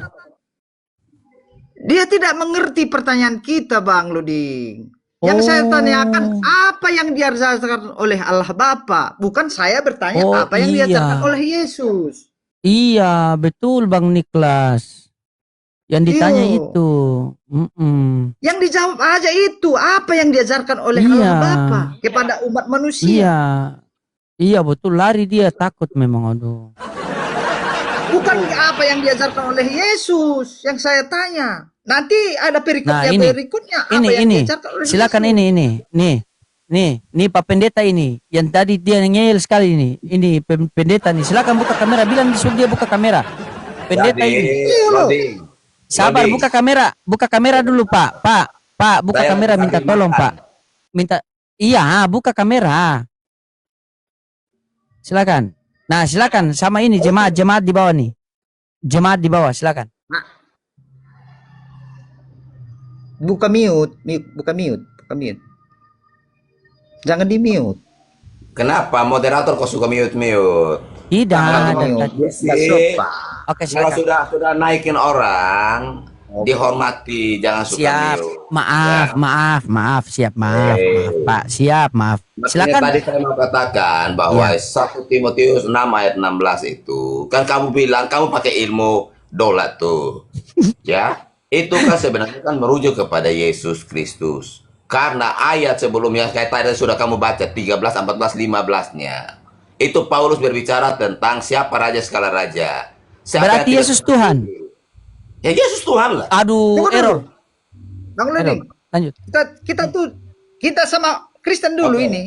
Dia tidak mengerti pertanyaan kita, Bang Luding. Yang saya tanyakan apa yang diajarkan oleh Allah Bapa, bukan saya bertanya apa yang diajarkan oleh Yesus.
Iya, betul Bang Niklas. Yang ditanya itu.
Yang dijawab aja itu apa yang diajarkan oleh Allah Bapa kepada umat manusia.
Iya betul, lari dia takut memang. Aduh.
Bukan apa yang diajarkan oleh Yesus yang saya tanya. Nanti ada berikutnya apa yang diajarkan oleh
silakan
Yesus.
Nih Pak Pendeta ini yang tadi dia ngeyel sekali ini pendeta nih, silakan buka kamera, bilang disuruh dia buka kamera. Pendeta ini. Sabar, buka kamera dulu Pak, buka kamera, minta tolong Pak. minta. Iya, buka kamera. Silakan. Nah, silakan sama ini jemaat di bawah nih. Jemaat di bawah, silakan.
Buka mute, buka mute. Jangan di mute.
Kenapa moderator kok suka mute-mute?
Tidak. Oke,
Kalau
silakan.
sudah naikin orang, dihormati, jangan suka
Siap.
mute.
Maaf. Siap, maaf, Pak. Siap, maaf.
Maksudnya
Silakan.
tadi saya mau katakan bahwa
Ya.
1 Timotius 6 ayat 16 itu kan kamu bilang kamu pakai ilmu dolat tuh. Ya. Itu kan sebenarnya kan merujuk kepada Yesus Kristus. Karena ayat sebelumnya kayak tadi sudah kamu baca 13, 14, 15-nya. Itu Paulus berbicara tentang siapa raja segala raja. Siapa
Berarti
yang tidak
Yesus Tuhan.
Ya Yesus Tuhan lah.
Aduh,
Tunggu dulu.
error.
Bang Loding,
Lanjut.
kita sama Kristen dulu
Oke.
ini.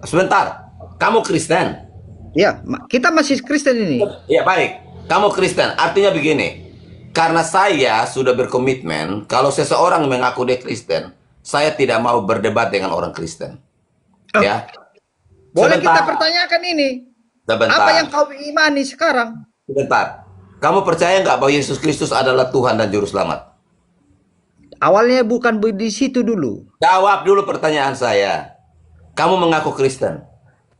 Sebentar. Kamu Kristen?
Ya, kita masih Kristen ini.
Ya baik. Kamu Kristen. Artinya begini. Karena saya sudah berkomitmen, kalau seseorang mengaku dia Kristen, saya tidak mau berdebat dengan orang Kristen. Ya.
Boleh
Sebentar.
kita pertanyakan ini.
Sebentar.
Apa yang kau imani sekarang?
Sebentar. Kamu percaya nggak bahwa Yesus Kristus adalah Tuhan dan Juru Selamat?
Awalnya bukan di situ dulu.
Jawab dulu pertanyaan saya. Kamu mengaku Kristen.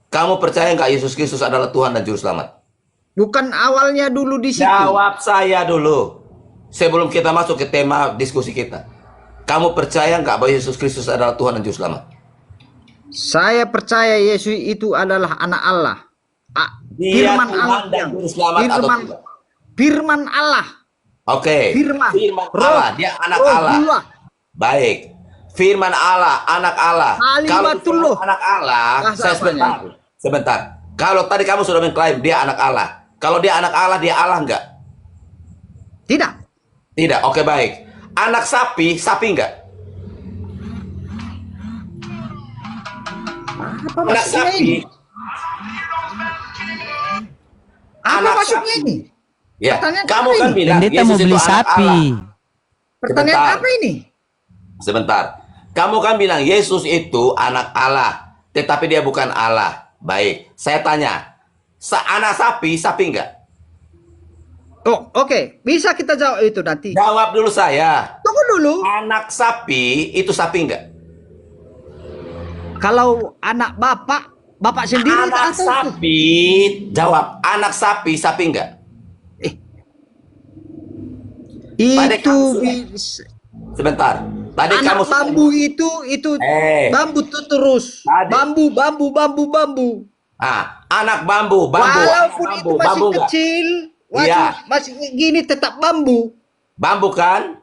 Kamu percaya nggak Yesus Kristus adalah Tuhan dan Juru Selamat?
Bukan awalnya dulu di situ.
Jawab saya dulu. Sebelum kita masuk ke tema diskusi kita. Kamu percaya nggak bahwa Yesus Kristus adalah Tuhan dan Juru Selamat?
Saya percaya Yesus itu adalah anak Allah.
Dia
Firman
Tuhan
Allah
dan
yang
Juru Selamat atau tidak?
Firman Allah.
Oke.
Firman.
Allah. Dia anak Allah.
Rohullah.
Baik. Firman Allah, anak Allah. Kalau
Kalimatullah.
anak Allah,
Bahasa
saya
apanya?
sebentar. Kalau tadi kamu sudah mengklaim dia anak Allah. Kalau dia anak Allah, dia Allah enggak?
Tidak.
Tidak. Oke, baik. Anak sapi enggak?
Apa
Anak
maksudnya
sapi.
ini? Apa
Anak
maksudnya
sapi.
ini?
Ya,
Pertanyaan
kamu
apa
kan
ini?
bilang
Pendeta
Yesus
mau beli
itu anak
sapi.
Allah.
Pertanyaan
Sebentar.
apa ini?
Sebentar. Kamu kan bilang Yesus itu anak Allah, tetapi dia bukan Allah. Baik. Saya tanya, anak sapi enggak?
Oh, oke. Bisa kita jawab itu nanti.
Jawab dulu saya.
Tunggu dulu.
Anak sapi itu sapi enggak?
Kalau anak bapak sendiri
Anak
atau
sapi, jawab. Anak sapi enggak? Tadi
itu
Sebentar. Tadi
anak
kamu
bambu itu bambu itu terus.
Tadi.
Bambu.
Ah, anak bambu.
Walaupun
Anak
itu masih
bambu enggak?
kecil,
Iya.
masih gini tetap bambu.
Bambu kan?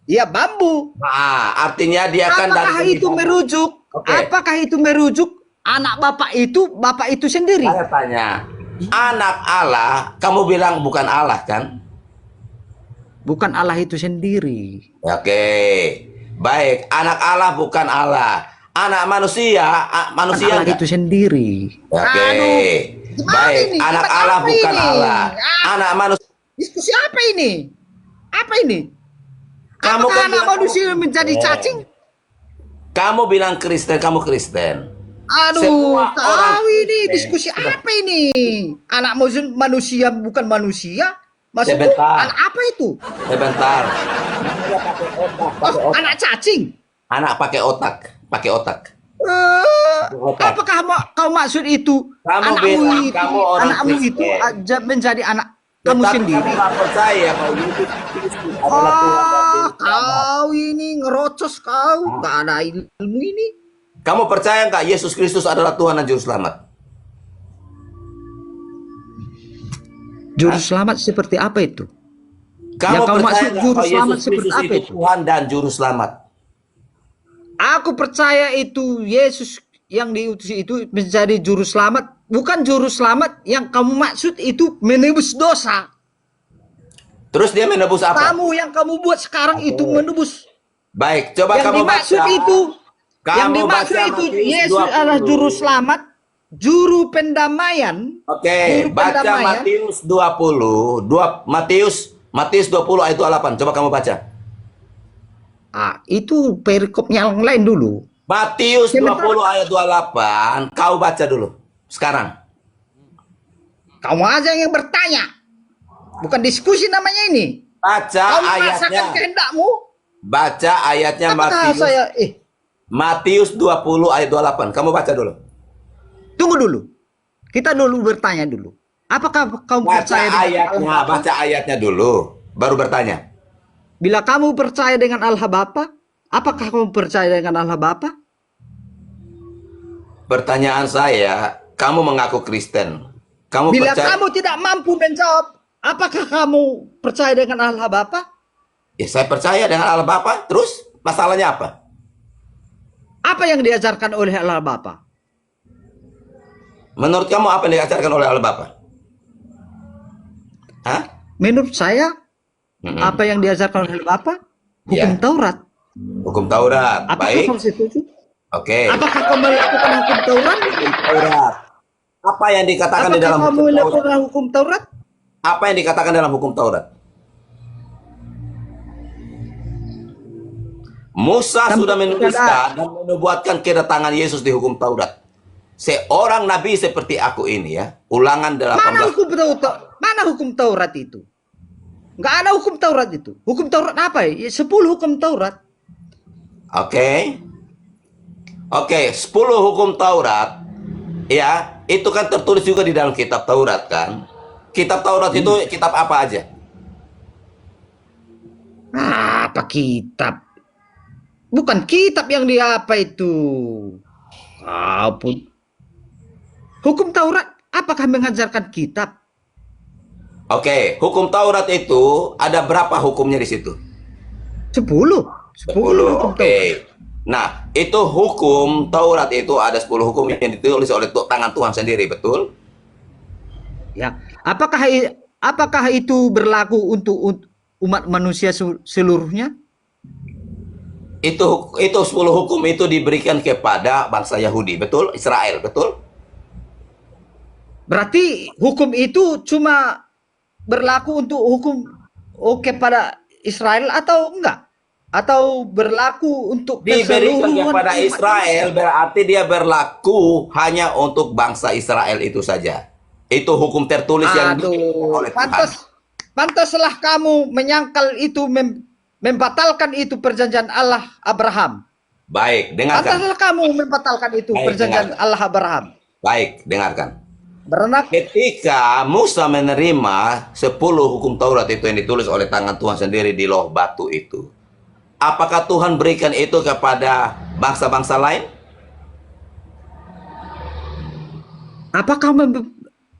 Iya, bambu.
Ah, artinya dia kan dari
Apakah
segi
itu
bambu.
merujuk?
Oke.
Apakah itu merujuk anak bapak itu sendiri?
Saya tanya, anak Allah, kamu bilang bukan Allah kan?
Bukan Allah itu sendiri.
Oke, baik. Anak Allah bukan Allah. Anak manusia, manusia
Allah
enggak?
itu sendiri.
Oke,
Aduh,
baik.
gimana ini?
Anak
Debat
Allah
apa
bukan
ini?
Allah. Anak manusia.
Diskusi apa ini? Apa ini?
Kamu
Apakah
kan
anak
bilang
manusia menjadi cacing?
Kamu bilang Kristen, kamu Kristen.
Aduh,
Semua orang
tahu ini
Kristen.
diskusi apa ini? Anak manusia bukan manusia? Maksudnya
Sebentar.
anak apa itu?
Sebentar.
Oh, anak cacing.
Anak pakai otak.
Apakah kau maksud itu?
Kamu bilang
itu,
kamu orang
anakmu itu
Kristen.
menjadi anak kamu
Tetapi
sendiri.
kamu nggak percaya bahwa Yesus Kristus adalah Tuhan dan Juru Selamat.
Kau ini ngerocos kau, gak ada ilmu ini.
Kamu percaya nggak Yesus Kristus adalah Tuhan dan Juru Selamat?
Juru selamat seperti apa itu?
Kamu
Yang kau
percaya
maksud
nggak
juru
bahwa
selamat
Yesus
seperti
Kristus
apa
itu
itu?
Tuhan dan Juru Selamat?
Aku percaya itu Yesus yang diutus itu menjadi juru selamat. Bukan juru selamat yang kamu maksud itu menebus dosa.
Terus dia menebus apa?
Kamu yang kamu buat sekarang itu menebus.
Baik, coba
Yang
kamu
dimaksud
baca.
itu, yang
Kamu
dimaksud
baca
itu
Matius
Yesus
20.
adalah juru selamat, juru pendamaian.
Oke,
Juru
baca
pendamaian.
Matius 20. Matius 20 ayat 28. Coba kamu baca.
Itu perikopnya yang lain dulu.
Matius
Sebentar.
20 ayat 28, kau baca dulu. Sekarang.
Kamu aja yang bertanya. Bukan diskusi namanya ini.
Baca
Kau
ayatnya.
memaksakan kehendakmu.
Baca ayatnya
Apakah
Matius.
saya
Matius 20 ayat 28. Kamu baca dulu.
tunggu dulu. Kita dulu bertanya dulu. Apakah kamu
Baca
percaya dengan
ayatnya,
Allah Bapa?
baca ayatnya dulu, baru bertanya.
Bila kamu percaya dengan Allah Bapa, apakah kamu percaya dengan Allah Bapa?
Pertanyaan saya, kamu mengaku Kristen. Kamu
Bila
percaya?
kamu tidak mampu menjawab, apakah kamu percaya dengan Allah Bapa?
Ya, saya percaya dengan Allah Bapa. Terus masalahnya apa?
Apa yang diajarkan oleh Allah Bapa?
Menurut kamu apa yang diajarkan oleh Allah Bapa? Hah?
Menurut saya,
Mm-mm.
apa yang diajarkan oleh Allah Bapa? Hukum
Ya.
Taurat.
Hukum Taurat.
Apakah
Baik.
kamu setuju?
Oke.
Apakah kamu melakukan hukum Taurat?
Taurat. Apa yang dikatakan di
Apakah
dalam
kamu
hukum Taurat?
melakukan hukum Taurat?
Apa yang dikatakan dalam hukum Taurat? Musa
Kamu
sudah
tidak
menuliskan dan menubuatkan kedatangan Yesus di hukum Taurat. Seorang nabi seperti aku ini ya, Ulangan
Mana
18.
hukum Taurat? Mana hukum Taurat itu? Nggak ada hukum Taurat itu. Hukum Taurat apa ya? 10 hukum Taurat.
Oke. Oke, 10 hukum Taurat. Ya, itu kan tertulis juga di dalam kitab Taurat kan. Kitab Taurat itu kitab apa aja?
Apa kitab? Bukan kitab yang di apa itu. Apun. Hukum Taurat apakah mengajarkan kitab?
Oke, hukum Taurat itu ada berapa hukumnya di situ?
10. 10 hukum
Oke.
Taurat.
Nah, itu hukum Taurat itu ada 10 hukum yang ditulis oleh tangan Tuhan sendiri, betul?
Ya. Apakah itu berlaku untuk umat manusia seluruhnya?
Itu 10 hukum itu diberikan kepada bangsa Yahudi, betul? Israel, betul?
Berarti hukum itu cuma berlaku untuk kepada Israel atau enggak? Atau berlaku untuk
Diberikan
keseluruhan
kepada
umat
Israel
manusia?
berarti dia berlaku hanya untuk bangsa Israel itu saja. Itu hukum tertulis yang diberikan oleh Tuhan.
Pantaslah kamu menyangkal itu, membatalkan itu perjanjian Allah Abraham.
Baik, dengarkan.
Pantaslah kamu membatalkan itu
Baik,
perjanjian
dengarkan.
Allah Abraham.
Baik, dengarkan.
Beranak
Ketika Musa menerima 10 hukum Taurat itu yang ditulis oleh tangan Tuhan sendiri di loh batu itu, apakah Tuhan berikan itu kepada bangsa-bangsa lain?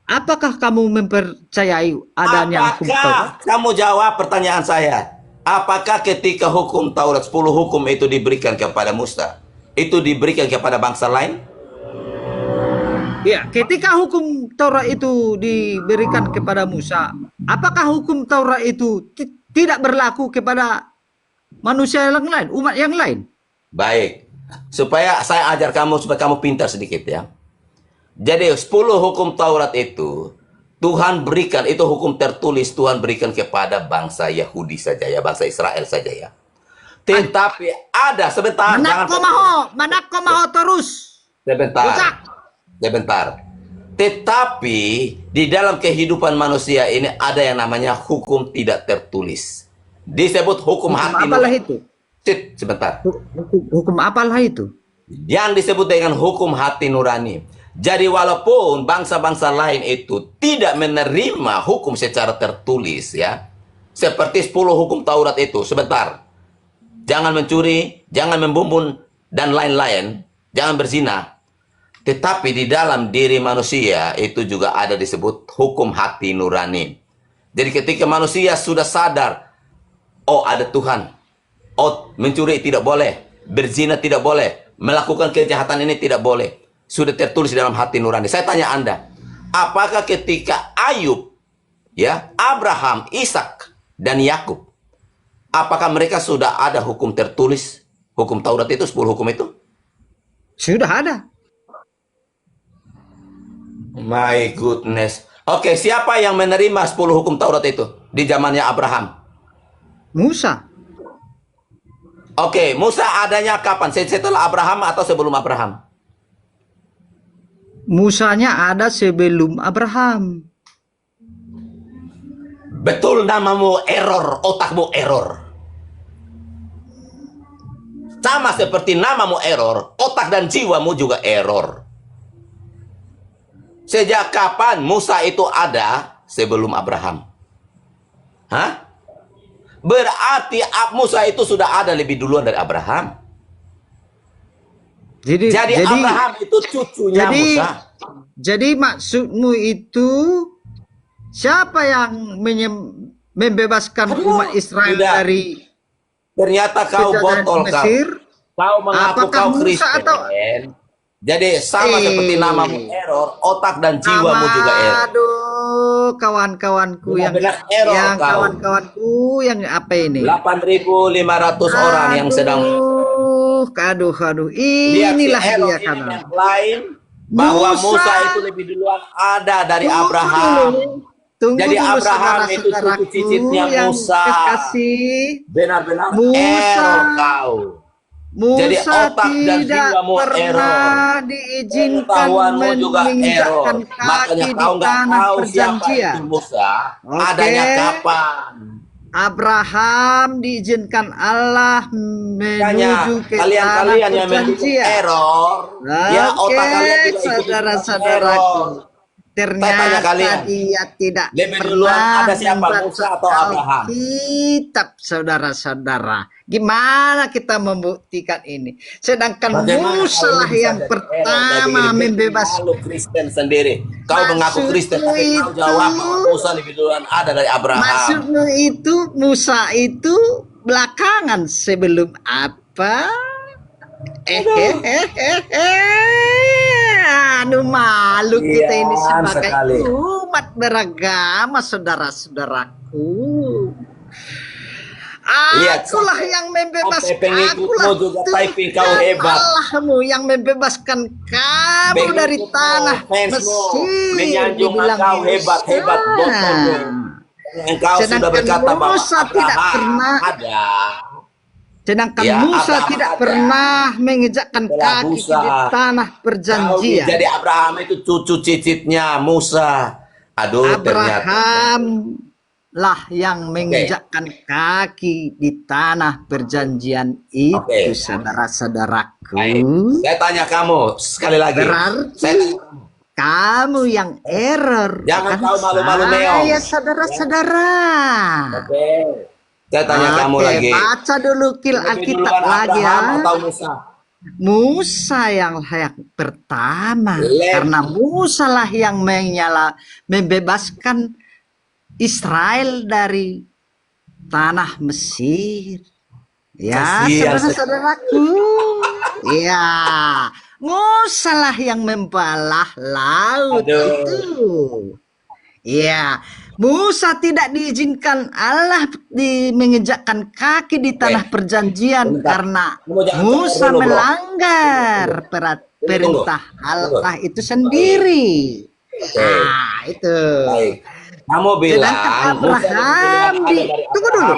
apakah kamu mempercayai adanya hukum Taurat?
Apakah kamu jawab pertanyaan saya? Apakah ketika hukum Taurat 10 hukum itu diberikan kepada Musa, itu diberikan kepada bangsa lain?
Ya, ketika hukum Taurat itu diberikan kepada Musa, apakah hukum Taurat itu tidak berlaku kepada manusia yang lain, umat yang lain?
Baik, supaya saya ajar kamu supaya kamu pintar sedikit ya. Jadi 10 hukum Taurat itu Tuhan berikan, itu hukum tertulis Tuhan berikan kepada bangsa Yahudi saja ya, bangsa Israel saja ya. Tetapi ada sebentar,
Manak komaho terus.
Sebentar. Tetapi di dalam kehidupan manusia ini ada yang namanya hukum tidak tertulis. Disebut hukum hati
Apalah
nurani.
itu?
Sebentar.
Hukum apalah itu?
Yang disebut dengan hukum hati nurani. Jadi walaupun bangsa-bangsa lain itu tidak menerima hukum secara tertulis ya. Seperti 10 hukum Taurat itu. Sebentar. Jangan mencuri, jangan membunuh dan lain-lain. Jangan berzina. Tetapi di dalam diri manusia itu juga ada disebut hukum hati nurani. Jadi ketika manusia sudah sadar, oh ada Tuhan, oh mencuri tidak boleh, berzina tidak boleh, melakukan kejahatan ini tidak boleh, sudah tertulis di dalam hati nurani. Saya tanya Anda, apakah ketika Ayub, ya Abraham, Ishak dan Yakub, apakah mereka sudah ada hukum tertulis, hukum Taurat itu 10 hukum itu?
Sudah ada.
My goodness. Oke, siapa yang menerima 10 hukum Taurat itu di zamannya Abraham?
Musa.
Oke, Musa adanya kapan? Setelah Abraham atau sebelum Abraham?
Musanya ada sebelum Abraham.
Betul, namamu error, otakmu error. Sama seperti namamu error, otak dan jiwamu juga error. Sejak kapan Musa itu ada sebelum Abraham? Hah? Berarti Musa itu sudah ada lebih duluan dari Abraham. Jadi Abraham itu cucunya Musa.
Jadi maksudmu itu siapa yang membebaskan umat Israel dari
ternyata kau botol kau mengaku kau Kristen. Jadi sama seperti namamu error, otak dan jiwamu juga error.
Aduh, kawan-kawanku yang
error,
kawan-kawanku yang apa ini?
8.500 orang yang sedang
aduh. Inilah dia kan.
Lain bahwa Musa itu lebih duluan ada dari Abraham. Jadi Abraham itu cucu cicitnya Musa. Benar-benar error kau. Jadi otak dan jiwamu error.
Diizinkan
juga error. Makanya kau nggak tahu siapa itu Musa. Adanya kapan?
Abraham diizinkan Allah menuju ke tanah perjanjian.
Error. Ya, otak kalian juga
saudara-saudaraku. Ternyata dia tidak pernah
ada siapa Musa atau Abraham.
Kitab saudara-saudara. Gimana kita membuktikan ini? Sedangkan Musa lah yang pertama membebaskan.
Kristen sendiri. Kau mengaku Kristen tapi kau jawab Musa lebih duluan ada dari Abraham.
Maksudmu itu Musa itu belakangan sebelum apa? Aduh, malu kita ini sebagai umat beragama, saudara-saudaraku. Akulah yang membebaskan, akulah Allahmu yang membebaskan kamu dari tanah Mesir.
Dibilang kau hebat, engkau sudah berkata bahwa
Musa tidak pernah
ada.
Sedangkan Musa tidak pernah menginjakkan kaki di tanah perjanjian.
Jadi Abraham itu cucu cicitnya Musa. Aduh,
Abraham lah yang menginjakkan kaki di tanah perjanjian itu, saudara-saudaraku.
Saya tanya kamu sekali lagi.
Berarti kamu yang error.
Jangan kau malu-malu meong.
Ya, saudara-saudara.
Saya tanya kamu lagi.
Baca dulu Alkitab lagi ya. Musa yang pertama. Karena Musa lah yang membebaskan Israel dari tanah Mesir. Ya, saudara-saudaraku. Ya, Musa lah yang membelah laut itu. Ya, Musa tidak diizinkan Allah menginjakkan kaki di tanah perjanjian karena Musa melanggar perintah Allah itu sendiri. Nah, itu.
Kamu bilang
Abraham tunggu dulu.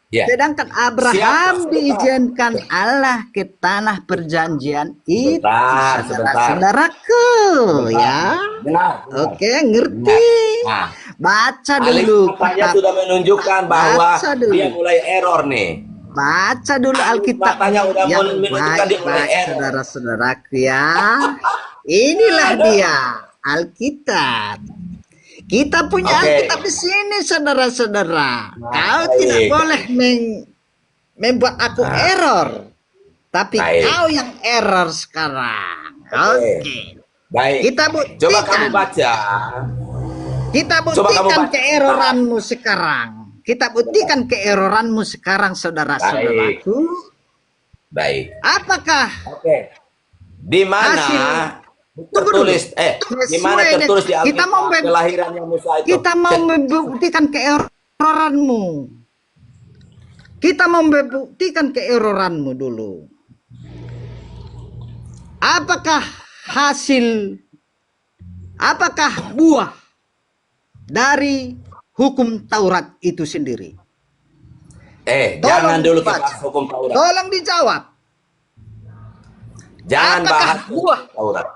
Sedangkan Abraham diizinkan Allah ke tanah perjanjian itu, saudara-saudaraku, ya. Oke, ngerti. Baca dulu.
Kitabnya sudah menunjukkan bahwa dia mulai error nih.
Baca dulu Alkitab yang baik, saudara-saudaraku, ya. Inilah dia Alkitab. Kita punya Alkitab di sini, saudara-saudara. Kau tidak boleh membuat aku error, tapi kau yang error sekarang. Oke.
Baik.
Kita buktikan.
Coba kamu baca.
Kita buktikan keeroranmu sekarang. Kita buktikan keeroranmu sekarang, saudara-saudaraku.
Baik.
Apakah?
Di mana? Tertulis di mana tertulis di Alkitab kelahirannya Musa itu?
Kita mau membuktikan keeroranmu. Kita mau membuktikan keeroranmu dulu. Apakah buah dari hukum Taurat itu sendiri?
Jangan dulu kita
dibaca.
bahas hukum Taurat.
Tolong dijawab.
Jangan
Apakah
bahas
buah
Taurat.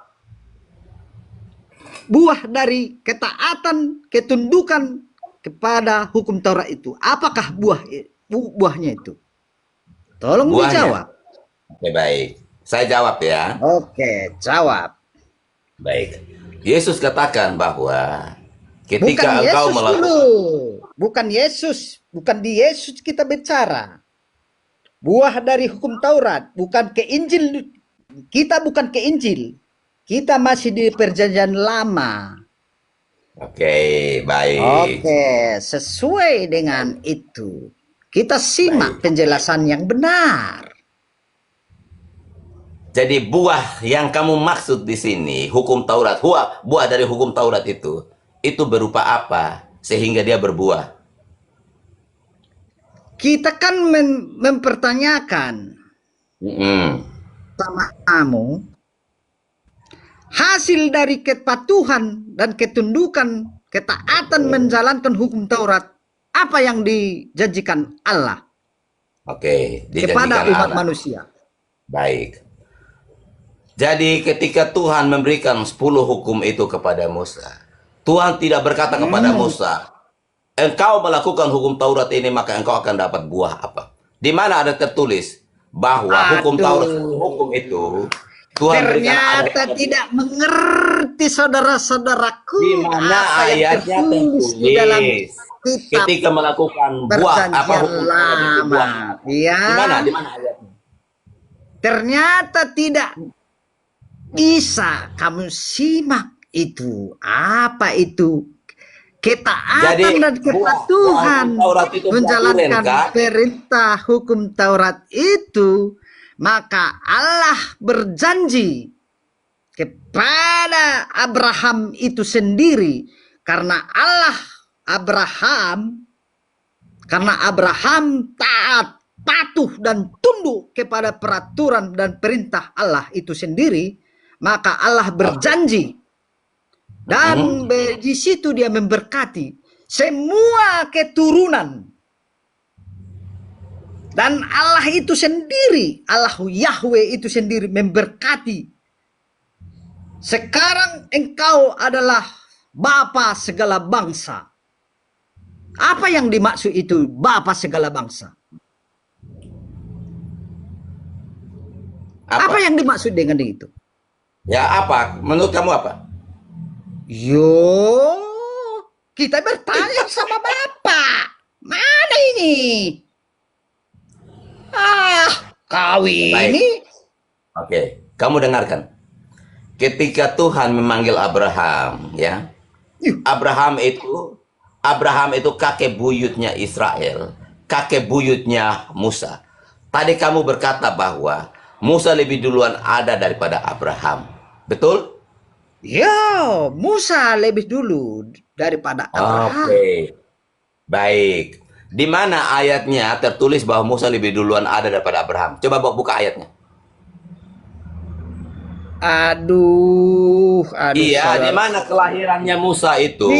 buah dari ketaatan, ketundukan kepada hukum Taurat itu? Apakah buahnya itu? Tolong
Buahnya.
dijawab.
Oke, baik. Saya jawab ya.
Oke, jawab.
Baik. Yesus katakan bahwa
Bukan
ketika engkau
Yesus
melakukan
dulu. Bukan Yesus. Bukan di Yesus kita bicara. Buah dari hukum Taurat. Bukan ke Injil. Kita bukan ke Injil. Kita masih di perjanjian lama.
Oke, baik.
Oke, sesuai dengan itu. Kita simak penjelasan yang benar.
Jadi buah yang kamu maksud di sini, hukum Taurat, buah dari hukum Taurat itu berupa apa sehingga dia berbuah?
Kita kan mempertanyakan sama kamu hasil dari kepatuhan dan ketundukan, ketaatan menjalankan hukum Taurat, apa yang dijanjikan Allah
Oke,
kepada
dijanjikan
umat
Allah.
manusia.
Baik. Jadi ketika Tuhan memberikan 10 hukum itu kepada Musa, Tuhan tidak berkata kepada Musa, engkau melakukan hukum Taurat ini maka engkau akan dapat buah apa. Di mana ada tertulis bahwa hukum Taurat, hukum itu Tuhan berikan
Ternyata tidak mengerti saudara-saudaraku
di mana
apa yang
ayatnya
tertulis di dalam
tertulis
kitab
ketika melakukan buah apa
perjanjian
hukum Taurat itu buah.
lama. Ya.
Di mana ayatnya?
Ternyata tidak bisa kamu simak itu. Apa itu? Ketaatan
Jadi,
dan kepatuhan
buah Taurat itu
menjalankan
beraturan, Kak?
perintah hukum Taurat itu, maka Allah berjanji kepada Abraham itu sendiri karena Abraham taat, patuh dan tunduk kepada peraturan dan perintah Allah itu sendiri, maka Allah berjanji dan di situ dia memberkati semua keturunan. Dan Allah itu sendiri, Allah Yahweh itu sendiri memberkati. Sekarang engkau adalah Bapa segala bangsa. Apa yang dimaksud itu Bapa segala bangsa? Apa yang dimaksud dengan itu?
Ya apa? Menurut kamu apa?
Yo, kita bertanya sama Bapak. Mana ini? Kau ini.
Oke, kamu dengarkan. Ketika Tuhan memanggil Abraham, ya. Abraham itu kakek buyutnya Israel, kakek buyutnya Musa. Tadi kamu berkata bahwa Musa lebih duluan ada daripada Abraham. Betul?
Ya, Musa lebih dulu daripada Abraham.
Oke. Baik. Di mana ayatnya tertulis bahwa Musa lebih duluan ada daripada Abraham? Coba buka ayatnya.
Aduh.
Iya, di mana kelahirannya Musa itu?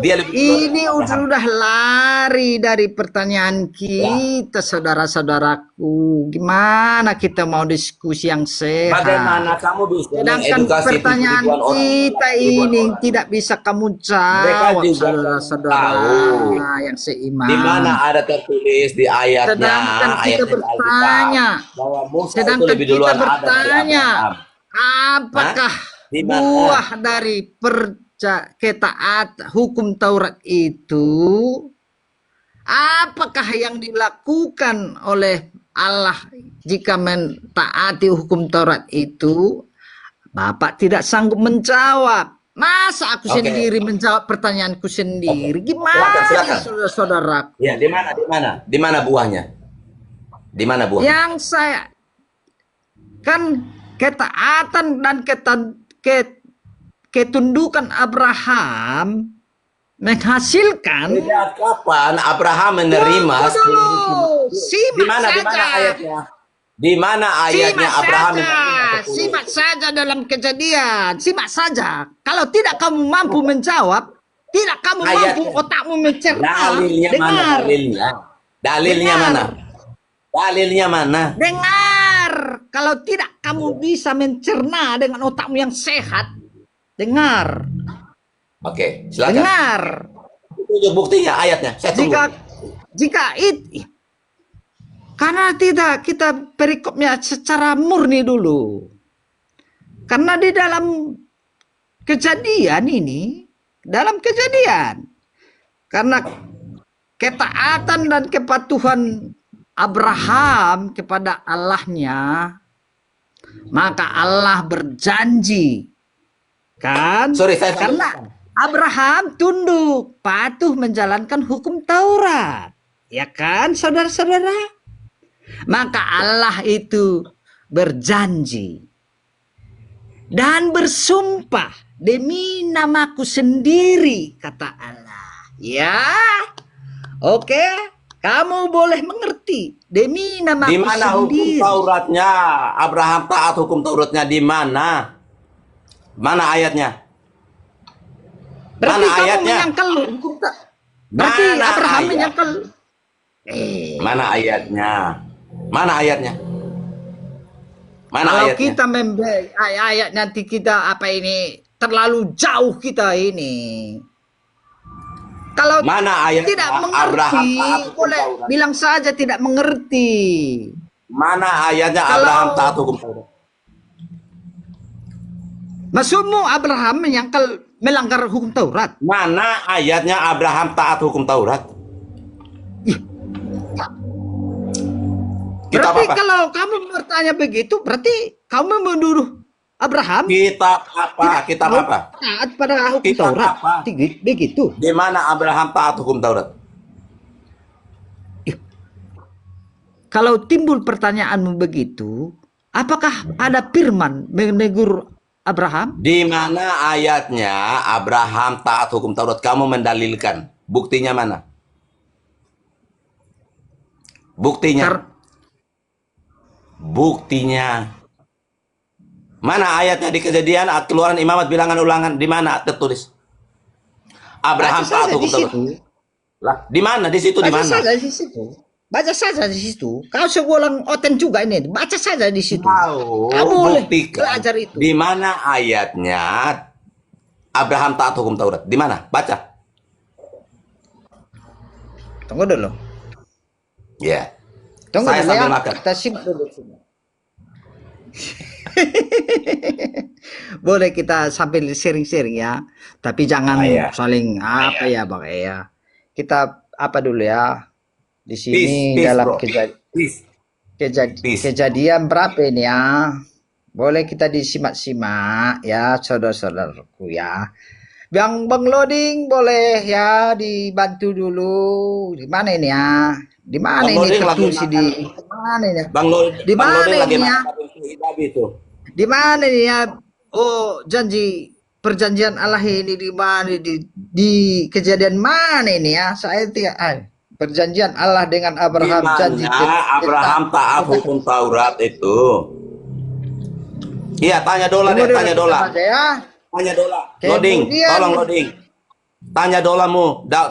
Dia lebih
Ini udah lari dari pertanyaan kita, saudara-saudaraku. Gimana kita mau diskusi yang sehat?
Bagaimana kamu bisa
Sedangkan
mengedukasi
pertanyaan
ribuan orang?
kita ini tidak bisa kamu jawab,
juga
saudara-saudara
tahu.
yang seiman.
Di mana ada tertulis di ayatnya?
Sedangkan kita
ayatnya
bertanya,
bahwa Musa itu
sedangkan
lebih
kita
duluan ada dari
bertanya,
Abraham.
apakah
Di mana?
buah dari ketaat hukum Taurat itu, apakah yang dilakukan oleh Allah jika mentaati hukum Taurat itu? Bapak tidak sanggup menjawab. Masa aku sendiri menjawab pertanyaanku sendiri? Gimana,
Silakan.
saudara-saudaraku?
Ya, di mana buahnya? Di mana buahnya?
Yang saya kan ketaatan dan ketundukan Abraham menghasilkan.
Sejak kapan Abraham menerima
Simak saja.
ayatnya? Di mana ayatnya Abraham menerima 10?
Simak saja dalam Kejadian. Simak saja. Kalau tidak kamu mampu menjawab, tidak kamu mampu otakmu mencerna.
Dalilnya mana
Dengar.
dalilnya? Dalilnya
Dengar.
mana? Dalilnya mana?
Dengar. Kalau tidak kamu bisa mencerna dengan otakmu yang sehat. Dengar.
Oke, silakan.
Dengar.
Tunjuk buktinya, ayatnya. Saya tunggu.
Karena tidak kita perikopnya secara murni dulu. Karena di dalam kejadian ini, karena ketaatan dan kepatuhan Abraham kepada Allahnya, maka Allah berjanji, kan? Karena Abraham tunduk, patuh menjalankan hukum Taurat, ya kan, saudara-saudara? Maka Allah itu berjanji dan bersumpah demi namaku sendiri, kata Allah. Ya, oke, kamu boleh mengerti demi namaku sendiri.
Di mana hukum Tauratnya? Abraham taat hukum Tauratnya di mana? Mana ayatnya?
Berarti
mana
kamu
ayatnya?
menyangkal hukum Berarti
Mana
Abraham
ayat?
menyangkal.
Mana ayatnya? Mana ayatnya? Mana
Kalau
ayatnya?
kita ayat nanti kita terlalu jauh kita ini. Kalau
Mana ayatnya?
tidak
Abraham
mengerti,
taat hukum
boleh
Taurat.
bilang saja tidak mengerti.
Mana ayatnya
Kalau-
Abraham taat hukum Taurat?
Maksudmu Abraham melanggar hukum Taurat?
Mana ayatnya Abraham taat hukum Taurat? Kitab
Berarti
apa?
kalau kamu bertanya begitu, berarti kamu menuduh Abraham
Kitab apa? Kitab apa?
taat pada hukum
Kitab
Taurat.
apa?
Begitu.
Di mana Abraham taat hukum Taurat?
Kalau timbul pertanyaanmu begitu, apakah ada firman menegur Abraham?
Di mana ayatnya Abraham taat hukum Taurat? Kamu mendalilkan. Buktinya mana? Buktinya. Buktinya. Mana ayatnya di Kejadian, Keluaran, Imamat, Bilangan, Ulangan? Di mana tertulis? Abraham
Baca
taat
saja
hukum
di
Taurat.
situ.
Lah, di mana? Di situ di
Baca
mana?
saja di situ. Baca saja di situ. Kau seorang oten juga ini. Baca saja di situ. Kamu boleh
Buktikan.
belajar itu.
Di mana ayatnya Abraham taat hukum Taurat? Di mana? Baca.
Tunggu dulu.
Ya.
Tunggu
Saya
dulu
sambil
ya.
makan.
Kita simak dulu. Boleh kita sambil sharing-sharing ya. Tapi jangan saling Bang ya. Kita dulu ya. Di sini
Peace,
dalam
bro. Peace.
kejadian berapa ini ya? Boleh kita disimak-simak ya, saudara-saudaraku ya. Bang Loading boleh ya dibantu dulu. Di mana ini ya? Di mana
Bang
ini
Loading lagi
tertulis di mana ini?
Bang
Di mana
Loading lagi
ini ya?
makan Dabi itu.
Di mana ini ya? Oh, janji perjanjian Allah ini di mana? Di kejadian mana ini ya? Saya tidak perjanjian Allah dengan Abraham,
Gimana
janji
Abraham taat hukum Taurat itu? Iya, tanya Dola deh, tanya Dola.
Ya.
Tanya Dola. Loading, tolong loading. Tanya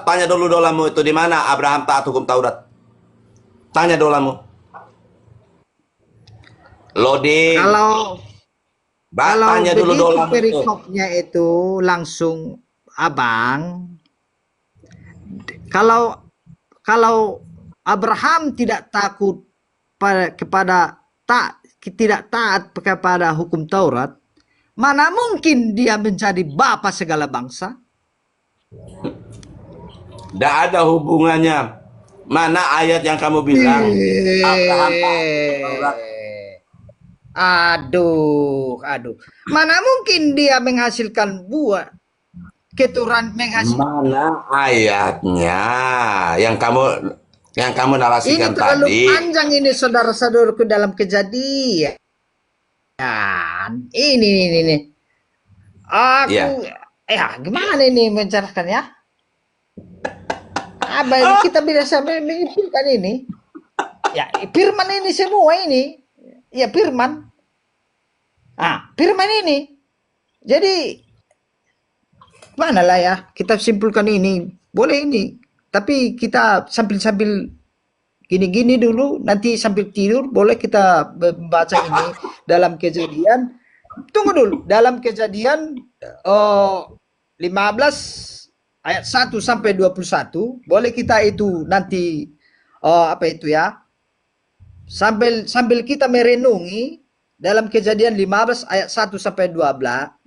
tanya dulu Dolamu itu di mana Abraham taat hukum Taurat? Tanya Dolamu. Loading.
Kalau
tanya dulu
begitu
Dolamu itu.
perikopnya itu langsung Abang. Kalau Abraham tidak takut tidak taat kepada hukum Taurat, mana mungkin dia menjadi bapa segala bangsa?
Tidak ada hubungannya. Mana ayat yang kamu bilang? Abraham taat hukum Taurat.
Aduh. Mana mungkin dia menghasilkan buah keturunan menghasilkan?
Mana ayatnya yang kamu narasikan
Ini terlalu
tadi?
panjang ini saudara-saudaraku dalam kejadian. Ini. Aku gimana ini mencerahkan ya? Kita bisa menyimpulkan ini. Ya, firman ini semua ini. Ya, firman. Firman ini. Jadi mana lah ya kita simpulkan ini. Boleh ini. Tapi kita sambil gini-gini dulu, nanti sambil tidur boleh kita baca ini dalam Kejadian. Tunggu dulu, dalam Kejadian 15 ayat 1 sampai 21, boleh kita itu nanti apa itu ya? Sambil kita merenungi dalam Kejadian 15 ayat 1 sampai 21,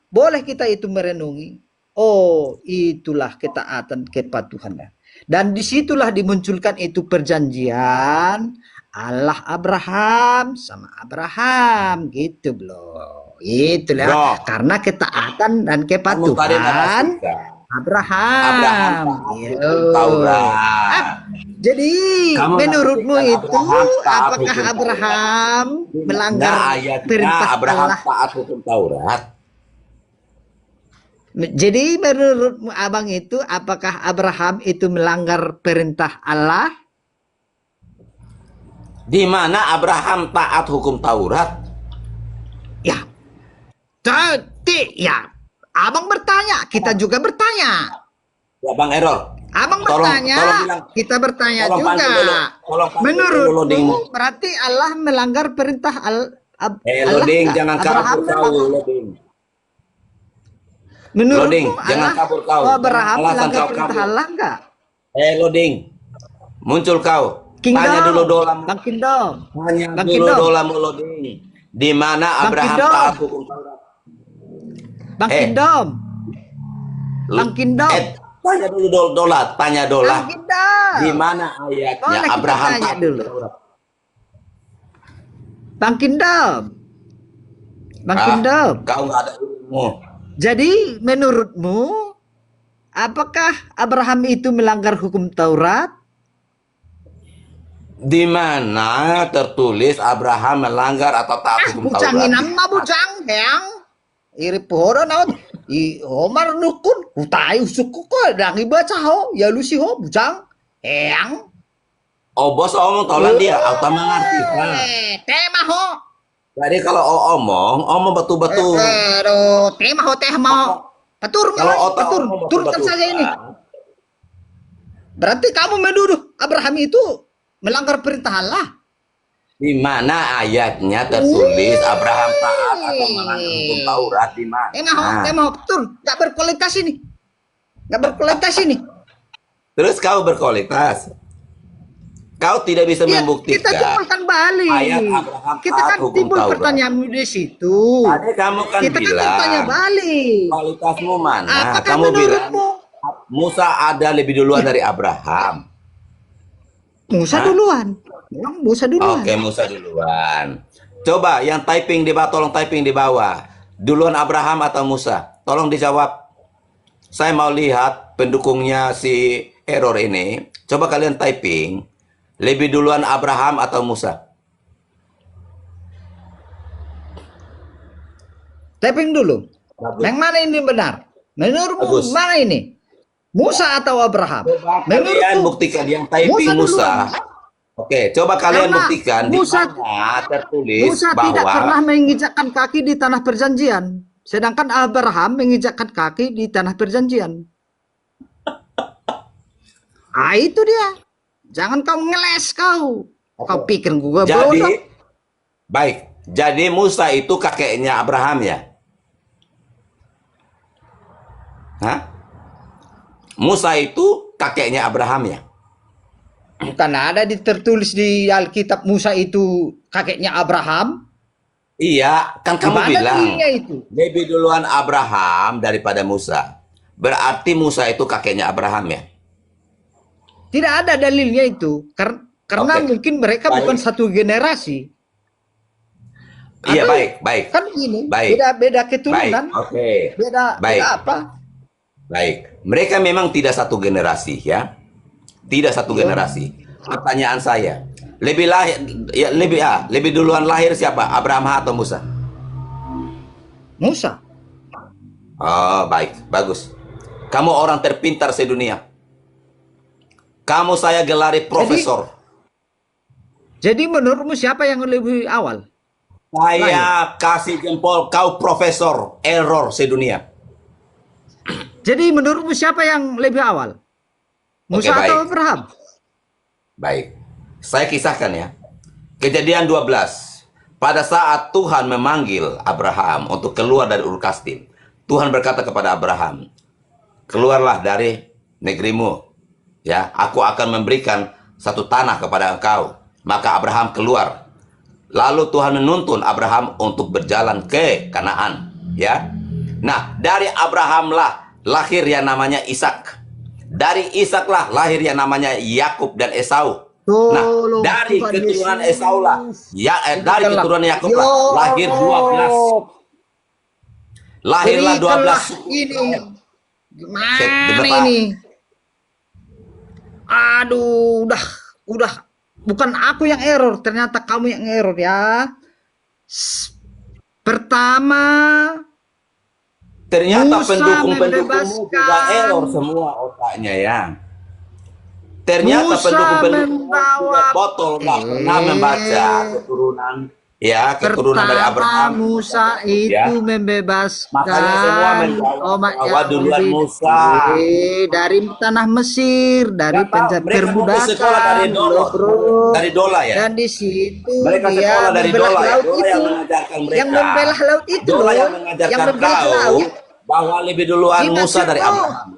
boleh kita itu merenungi. Oh, itulah ketaatan kepatuhannya. Dan disitulah dimunculkan itu perjanjian Allah Abraham sama Abraham gitu bro. Itulah
Bro,
karena ketaatan dan
kamu tadi
kepatuhan
Abraham
Abraham.
taat
Yo.
hukum Taurat.
Jadi
Kamu
menurutmu
mengatakan
itu
Abraham taat
apakah
hukum Taurat.
Abraham
Nah,
melanggar
ayatnya
perintah
Abraham
Allah?
taat hukum Taurat.
Jadi menurutmu abang itu apakah Abraham itu melanggar perintah Allah?
Di mana Abraham taat hukum Taurat?
Ya, ya. Abang bertanya, kita juga bertanya.
Ya Bang Error.
Abang
Tolong
bertanya,
bilang.
kita bertanya
Tolong
juga.
panggil dulu. Tolong panggil dulu
Menurutmu
loadingmu.
berarti Allah melanggar perintah Allah?
Loading, jangan
Abraham
kabur kau, loading.
Menurutmu
Loading, jangan
Allah,
kabur kau.
Abraham
Alasan
melanggar
kau
perintah
kabur.
Allah enggak?
Loading. Muncul kau.
Kingdom.
Tanya dulu dolam.
Bang Kingdom.
Tanya
Bang
dulu
Kingdom.
dolam loading. Di mana
Bang
Abraham
Kingdom.
taat hukum Taurat?
Bang Kingdom. Bang Kingdom.
Tanya dulu dolat, tanya dola.
Bang Kingdom.
Di mana ayatnya
Boleh kita
Abraham
tanya
taat
dulu.
hukum Taurat?
Bang Kingdom. Bang Kingdom.
Kau nggak ada ilmu.
Jadi menurutmu apakah Abraham itu melanggar hukum Taurat?
Di mana tertulis Abraham melanggar atau taat hukum
Bujang
Taurat?
inamma bujang yang iri pohon naon i Omar nukun utai usuku ko dangi baca ho ya lu si ho bujang yang
Oh bos omong tolong dia, auto mengerti.
tema ho
Jadi kalau omong betul-betul.
aduh tema ho teh mau petur
Kalau otak
petur
omong
turunkan
betul-betul.
saja ini. Berarti kamu menuduh Abraham itu melanggar perintah Allah.
Di mana ayatnya tertulis Abraham taat atau melanggar hukum Taurat di mana?
Tema ho betul, nggak berkualitas ini. Nggak berkualitas ini.
Terus kau berkualitas. Kau tidak bisa
Ya,
membuktikan.
kita cuma kan balik.
Ayat Abraham
Kita
taat
kan
hukum
timbul
Taurat.
pertanyaan di situ.
Tadi kamu kan
Kita kan
bilang
bertanya balik.
kualitasmu mana?
Apakah
Kamu bilang
menurutmu
Musa ada lebih duluan dari Abraham.
Musa
Hah?
duluan? Memang Musa duluan.
Oke, Musa duluan. Coba yang typing di bawah, tolong typing di bawah. Duluan Abraham atau Musa? Tolong dijawab. Saya mau lihat pendukungnya si Error ini. Coba kalian typing. Lebih duluan Abraham atau Musa?
Typing dulu.
Bagus.
Yang mana ini benar? Menurutmu
Bagus.
mana ini? Musa atau Abraham?
Coba kalian buktikan yang typing Musa. Oke, coba kalian
Karena
buktikan di
Musa-
mana tertulis
Musa tidak pernah
bahwa
menginjakkan kaki di tanah perjanjian. Sedangkan Abraham menginjakkan kaki di tanah perjanjian. Ah itu dia. Jangan kau ngeles kau. Kau pikir gua
jadi
bodoh.
baik. Jadi Musa itu kakeknya Abraham ya? Hah? Musa itu kakeknya Abraham ya?
Bukan ada tertulis di Alkitab Musa itu kakeknya Abraham?
Iya, kan kamu
Gimana
bilang
dirinya itu?
lebih duluan Abraham daripada Musa. Berarti Musa itu kakeknya Abraham ya?
Tidak ada dalilnya itu. Karena
Oke.
mungkin mereka
Baik.
bukan satu generasi.
Iya,
Atau-
baik.
Kan ini
Baik.
beda
Baik,
keturunan.
oke.
Beda
Baik.
apa?
Baik, mereka memang tidak satu generasi ya, tidak satu generasi. Pertanyaan saya, lebih duluan lahir siapa, Abraham atau Musa?
Musa.
Oh baik, bagus. Kamu orang terpintar sedunia. Kamu saya gelari profesor.
Jadi menurutmu siapa yang lebih awal?
Saya kasih jempol, kau profesor, error sedunia.
Jadi menurutmu siapa yang lebih awal? Musa
Oke, baik.
atau Abraham?
Baik. Saya kisahkan ya. Kejadian 12. Pada saat Tuhan memanggil Abraham untuk keluar dari Ur Kasdim, Tuhan berkata kepada Abraham, keluarlah dari negerimu. Ya, aku akan memberikan satu tanah kepada engkau. Maka Abraham keluar. Lalu Tuhan menuntun Abraham untuk berjalan ke Kanaan. Ya. Nah, dari Abraham lah lahir yang namanya Ishak. Dari Ishak lah lahir yang namanya Yakub dan Esau. Nah, dari keturunan Esau lah, dari keturunan Yakub lah lahir 12. Lahirlah 12
ini. Gimana ini? Aduh, udah bukan aku yang error, ternyata kamu yang error ya. Pertama,
ternyata
Musa
pendukung-pendukungmu juga error semua otaknya ya. Ternyata
Musa
pendukung-pendukung
membawa-
botol nggak pernah membaca keturunan ya, keturunan dari Abraham.
Musa itu
Ya.
membebaskan
Makanya semua
umat
menjawab duluan
Yahudi
Musa.
dari tanah Mesir, dari
Nggak tahu, mereka mungkin sekolah dari
perbudakan,
Dola.
bro.
Dari Dola ya.
Dan di situ
Mereka
dia
sekolah dari
membelah
Dola ya.
laut
Dola
itu.
yang mengajarkan mereka.
Yang membelah laut itu
Dola
loh.
yang
Yang
mengajarkan
membelah
kau
laut.
bahwa lebih duluan
Kita
Musa dari
semua.
Abraham.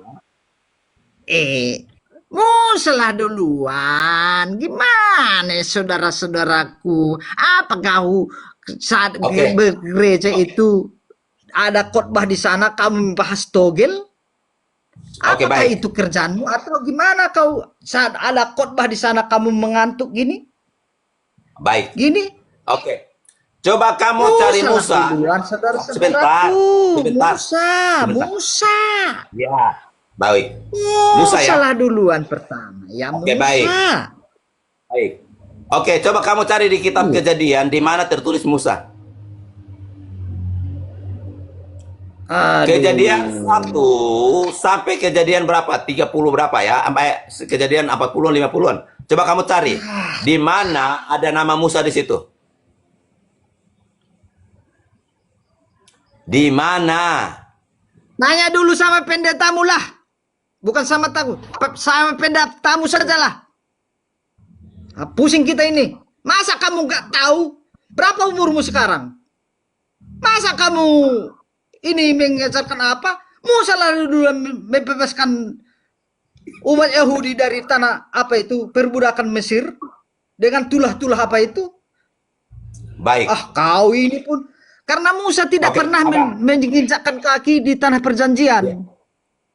Musa lah duluan. Gimana saudara-saudaraku? Apa kau saat
Oke.
bergereja itu ada khotbah di sana kamu membahas togel?
Oke,
Apakah
baik.
itu kerjaanmu atau gimana kau saat ada khotbah di sana kamu mengantuk gini?
Baik.
Gini?
Oke. Coba kamu cari
lah
Musa.
duluan,
Sebentar.
saudara-saudaraku.
Sebentar.
Musa.
Ya. Baik. Musa ya.
Lah duluan pertama. Ya
Oke,
Musa.
baik. Baik. Oke, coba kamu cari di kitab Kejadian di mana tertulis Musa.
Aduh.
Kejadian 1 sampai kejadian berapa? 30 berapa ya? Sampai kejadian 40-an 50-an. Coba kamu cari di mana ada nama Musa di situ. Di mana?
Nanya dulu sama pendetamu lah. Bukan sama tamu. Sama pendetamu sajalah. Nah, pusing kita ini. Masa kamu nggak tahu berapa umurmu sekarang? Masa kamu ini mengajarkan apa? Musa lalu dulu membebaskan umat Yahudi dari tanah apa itu perbudakan Mesir dengan tulah-tulah apa itu?
Baik.
Kau ini pun karena Musa tidak
Oke,
pernah
Abang.
menginjakkan kaki di tanah perjanjian.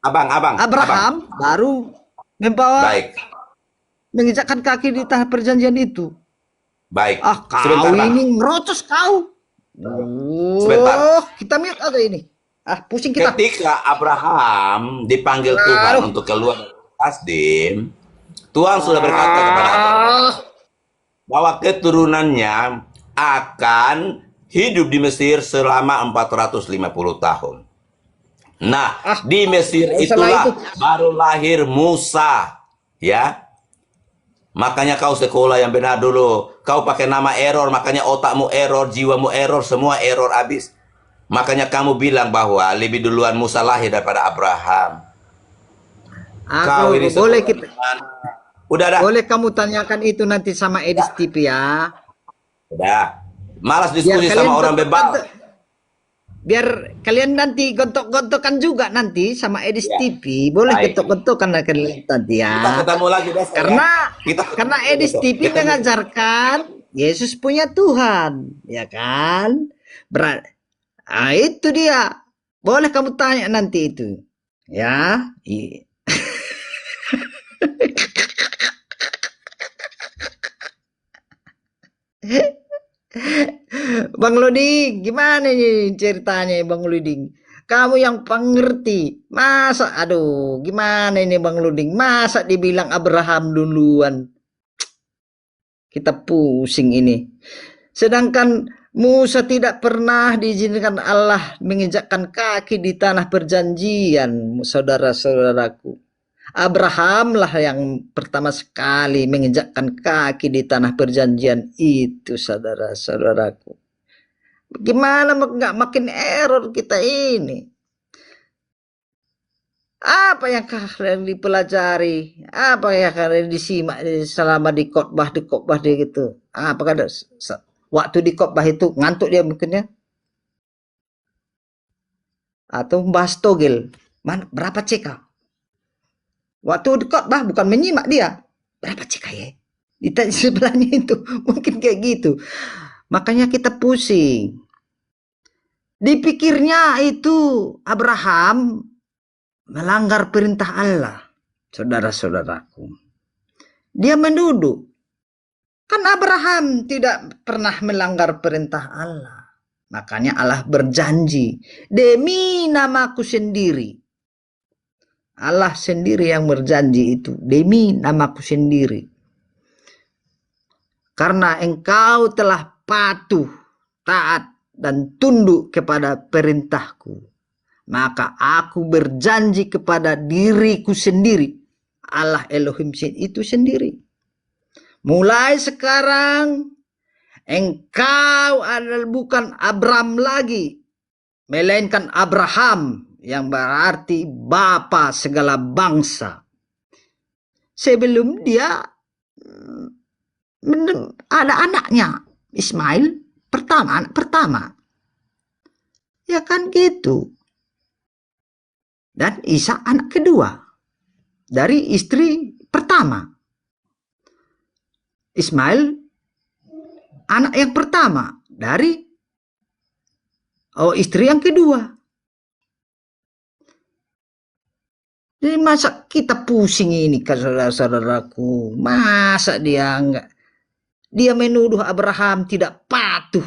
Abang.
Abraham baru membawa
Baik.
menginjakkan kaki di tanah perjanjian itu.
Baik.
Kau
Sebentar, Bang.
ini ngerocos kau.
Sebentar.
Kita mute aja ini. Pusing kita.
Ketika Abraham dipanggil Tuhan untuk keluar dari Kasdim, Tuhan sudah berkata kepada Abraham bahwa keturunannya akan hidup di Mesir selama 450 tahun. Nah, di Mesir itulah baru lahir Musa, ya. Makanya kau sekolah yang benar dulu. Kau pakai nama error, makanya otakmu error, jiwamu error, semua error habis. Makanya kamu bilang bahwa lebih duluan Musa lahir daripada Abraham. Kau ini
boleh kita
udah dah.
boleh kamu tanyakan itu nanti sama Edis TV ya.
Udah. Malas diskusi sama orang bebal.
Biar kalian nanti gontok-gontokan juga nanti sama Edis TV. Boleh
Baik.
gontok-gontokan kalian nanti ya.
Kita ketemu lagi besok.
Karena Edis TV mengajarkan Yesus punya Tuhan, ya kan? Itu dia. Boleh kamu tanya nanti itu. Ya. Bang Loding, gimana nih ceritanya Bang Loding? Kamu yang pengerti. Masa, aduh, gimana ini Bang Loding? Masa dibilang Abraham duluan? Kita pusing ini. Sedangkan Musa tidak pernah diizinkan Allah menginjakkan kaki di tanah perjanjian, saudara-saudaraku. Abraham lah yang pertama sekali menginjakkan kaki di tanah perjanjian itu, saudara-saudaraku. Gimana nggak makin error kita ini? Apa yang kalian dipelajari? Apa yang kalian disimak selama di khotbah dia gitu? Apakah ada waktu di khotbah itu ngantuk dia mungkin ya? Atau membahas togel? Berapa CK? Waktu di khotbah bukan menyimak dia. Berapa CK ya? Ditanya sebelahnya itu mungkin kayak gitu. Makanya kita pusing. Dipikirnya itu Abraham melanggar perintah Allah, saudara-saudaraku. Dia menuduh. Kan Abraham tidak pernah melanggar perintah Allah. Makanya Allah berjanji, demi namaku sendiri. Allah sendiri yang berjanji itu, demi namaku sendiri. Karena engkau telah patuh, taat, dan tunduk kepada perintahku, maka aku berjanji kepada diriku sendiri, Allah Elohim itu sendiri. Mulai sekarang, engkau adalah bukan Abram lagi, melainkan Abraham, yang berarti bapa segala bangsa. Sebelum dia ada anaknya, Ismail, anak pertama. Ya kan gitu. Dan Isa anak kedua dari istri pertama. Ismail anak yang pertama dari istri yang kedua. Jadi masa kita pusing ini kan saudara-saudaraku? Masa dia menuduh Abraham tidak patuh,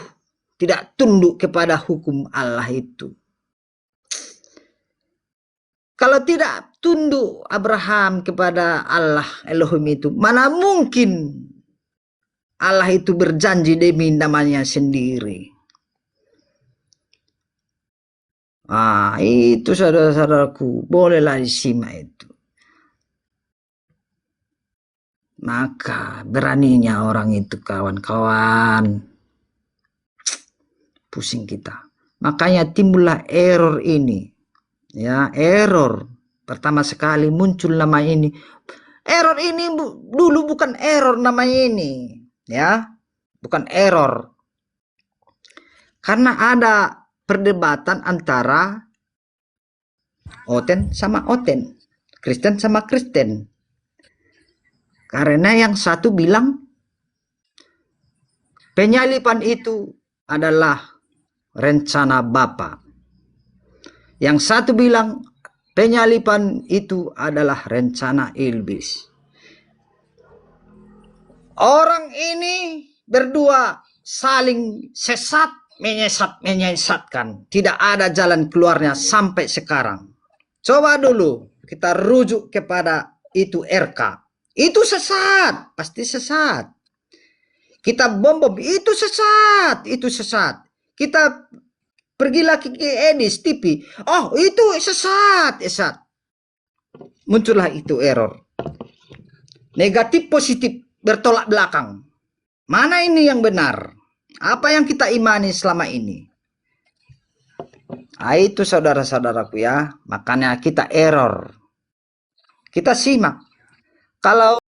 tidak tunduk kepada hukum Allah itu. Kalau tidak tunduk Abraham kepada Allah Elohim itu, mana mungkin Allah itu berjanji demi namanya sendiri. Itu saudara-saudaraku, bolehlah disimak itu. Maka beraninya orang itu kawan-kawan. Pusing kita. Makanya timbullah error ini. Ya, error. Pertama sekali muncul nama ini. Error ini dulu bukan error namanya ini. Ya, bukan error. Karena ada perdebatan antara Oten sama Oten. Kristen sama Kristen. Karena yang satu bilang penyalipan itu adalah rencana Bapa. Yang satu bilang penyalipan itu adalah rencana iblis. Orang ini berdua saling sesat, menyesatkan. Tidak ada jalan keluarnya sampai sekarang. Coba dulu kita rujuk kepada itu RK. Itu sesat, pasti sesat. Kita bom, itu sesat, itu sesat. Kita pergi lagi ke Edis TV, oh itu sesat, sesat. Muncullah itu error. Negatif positif bertolak belakang. Mana ini yang benar? Apa yang kita imani selama ini? Itu saudara-saudaraku ya, makanya kita error. Kita simak. Kalau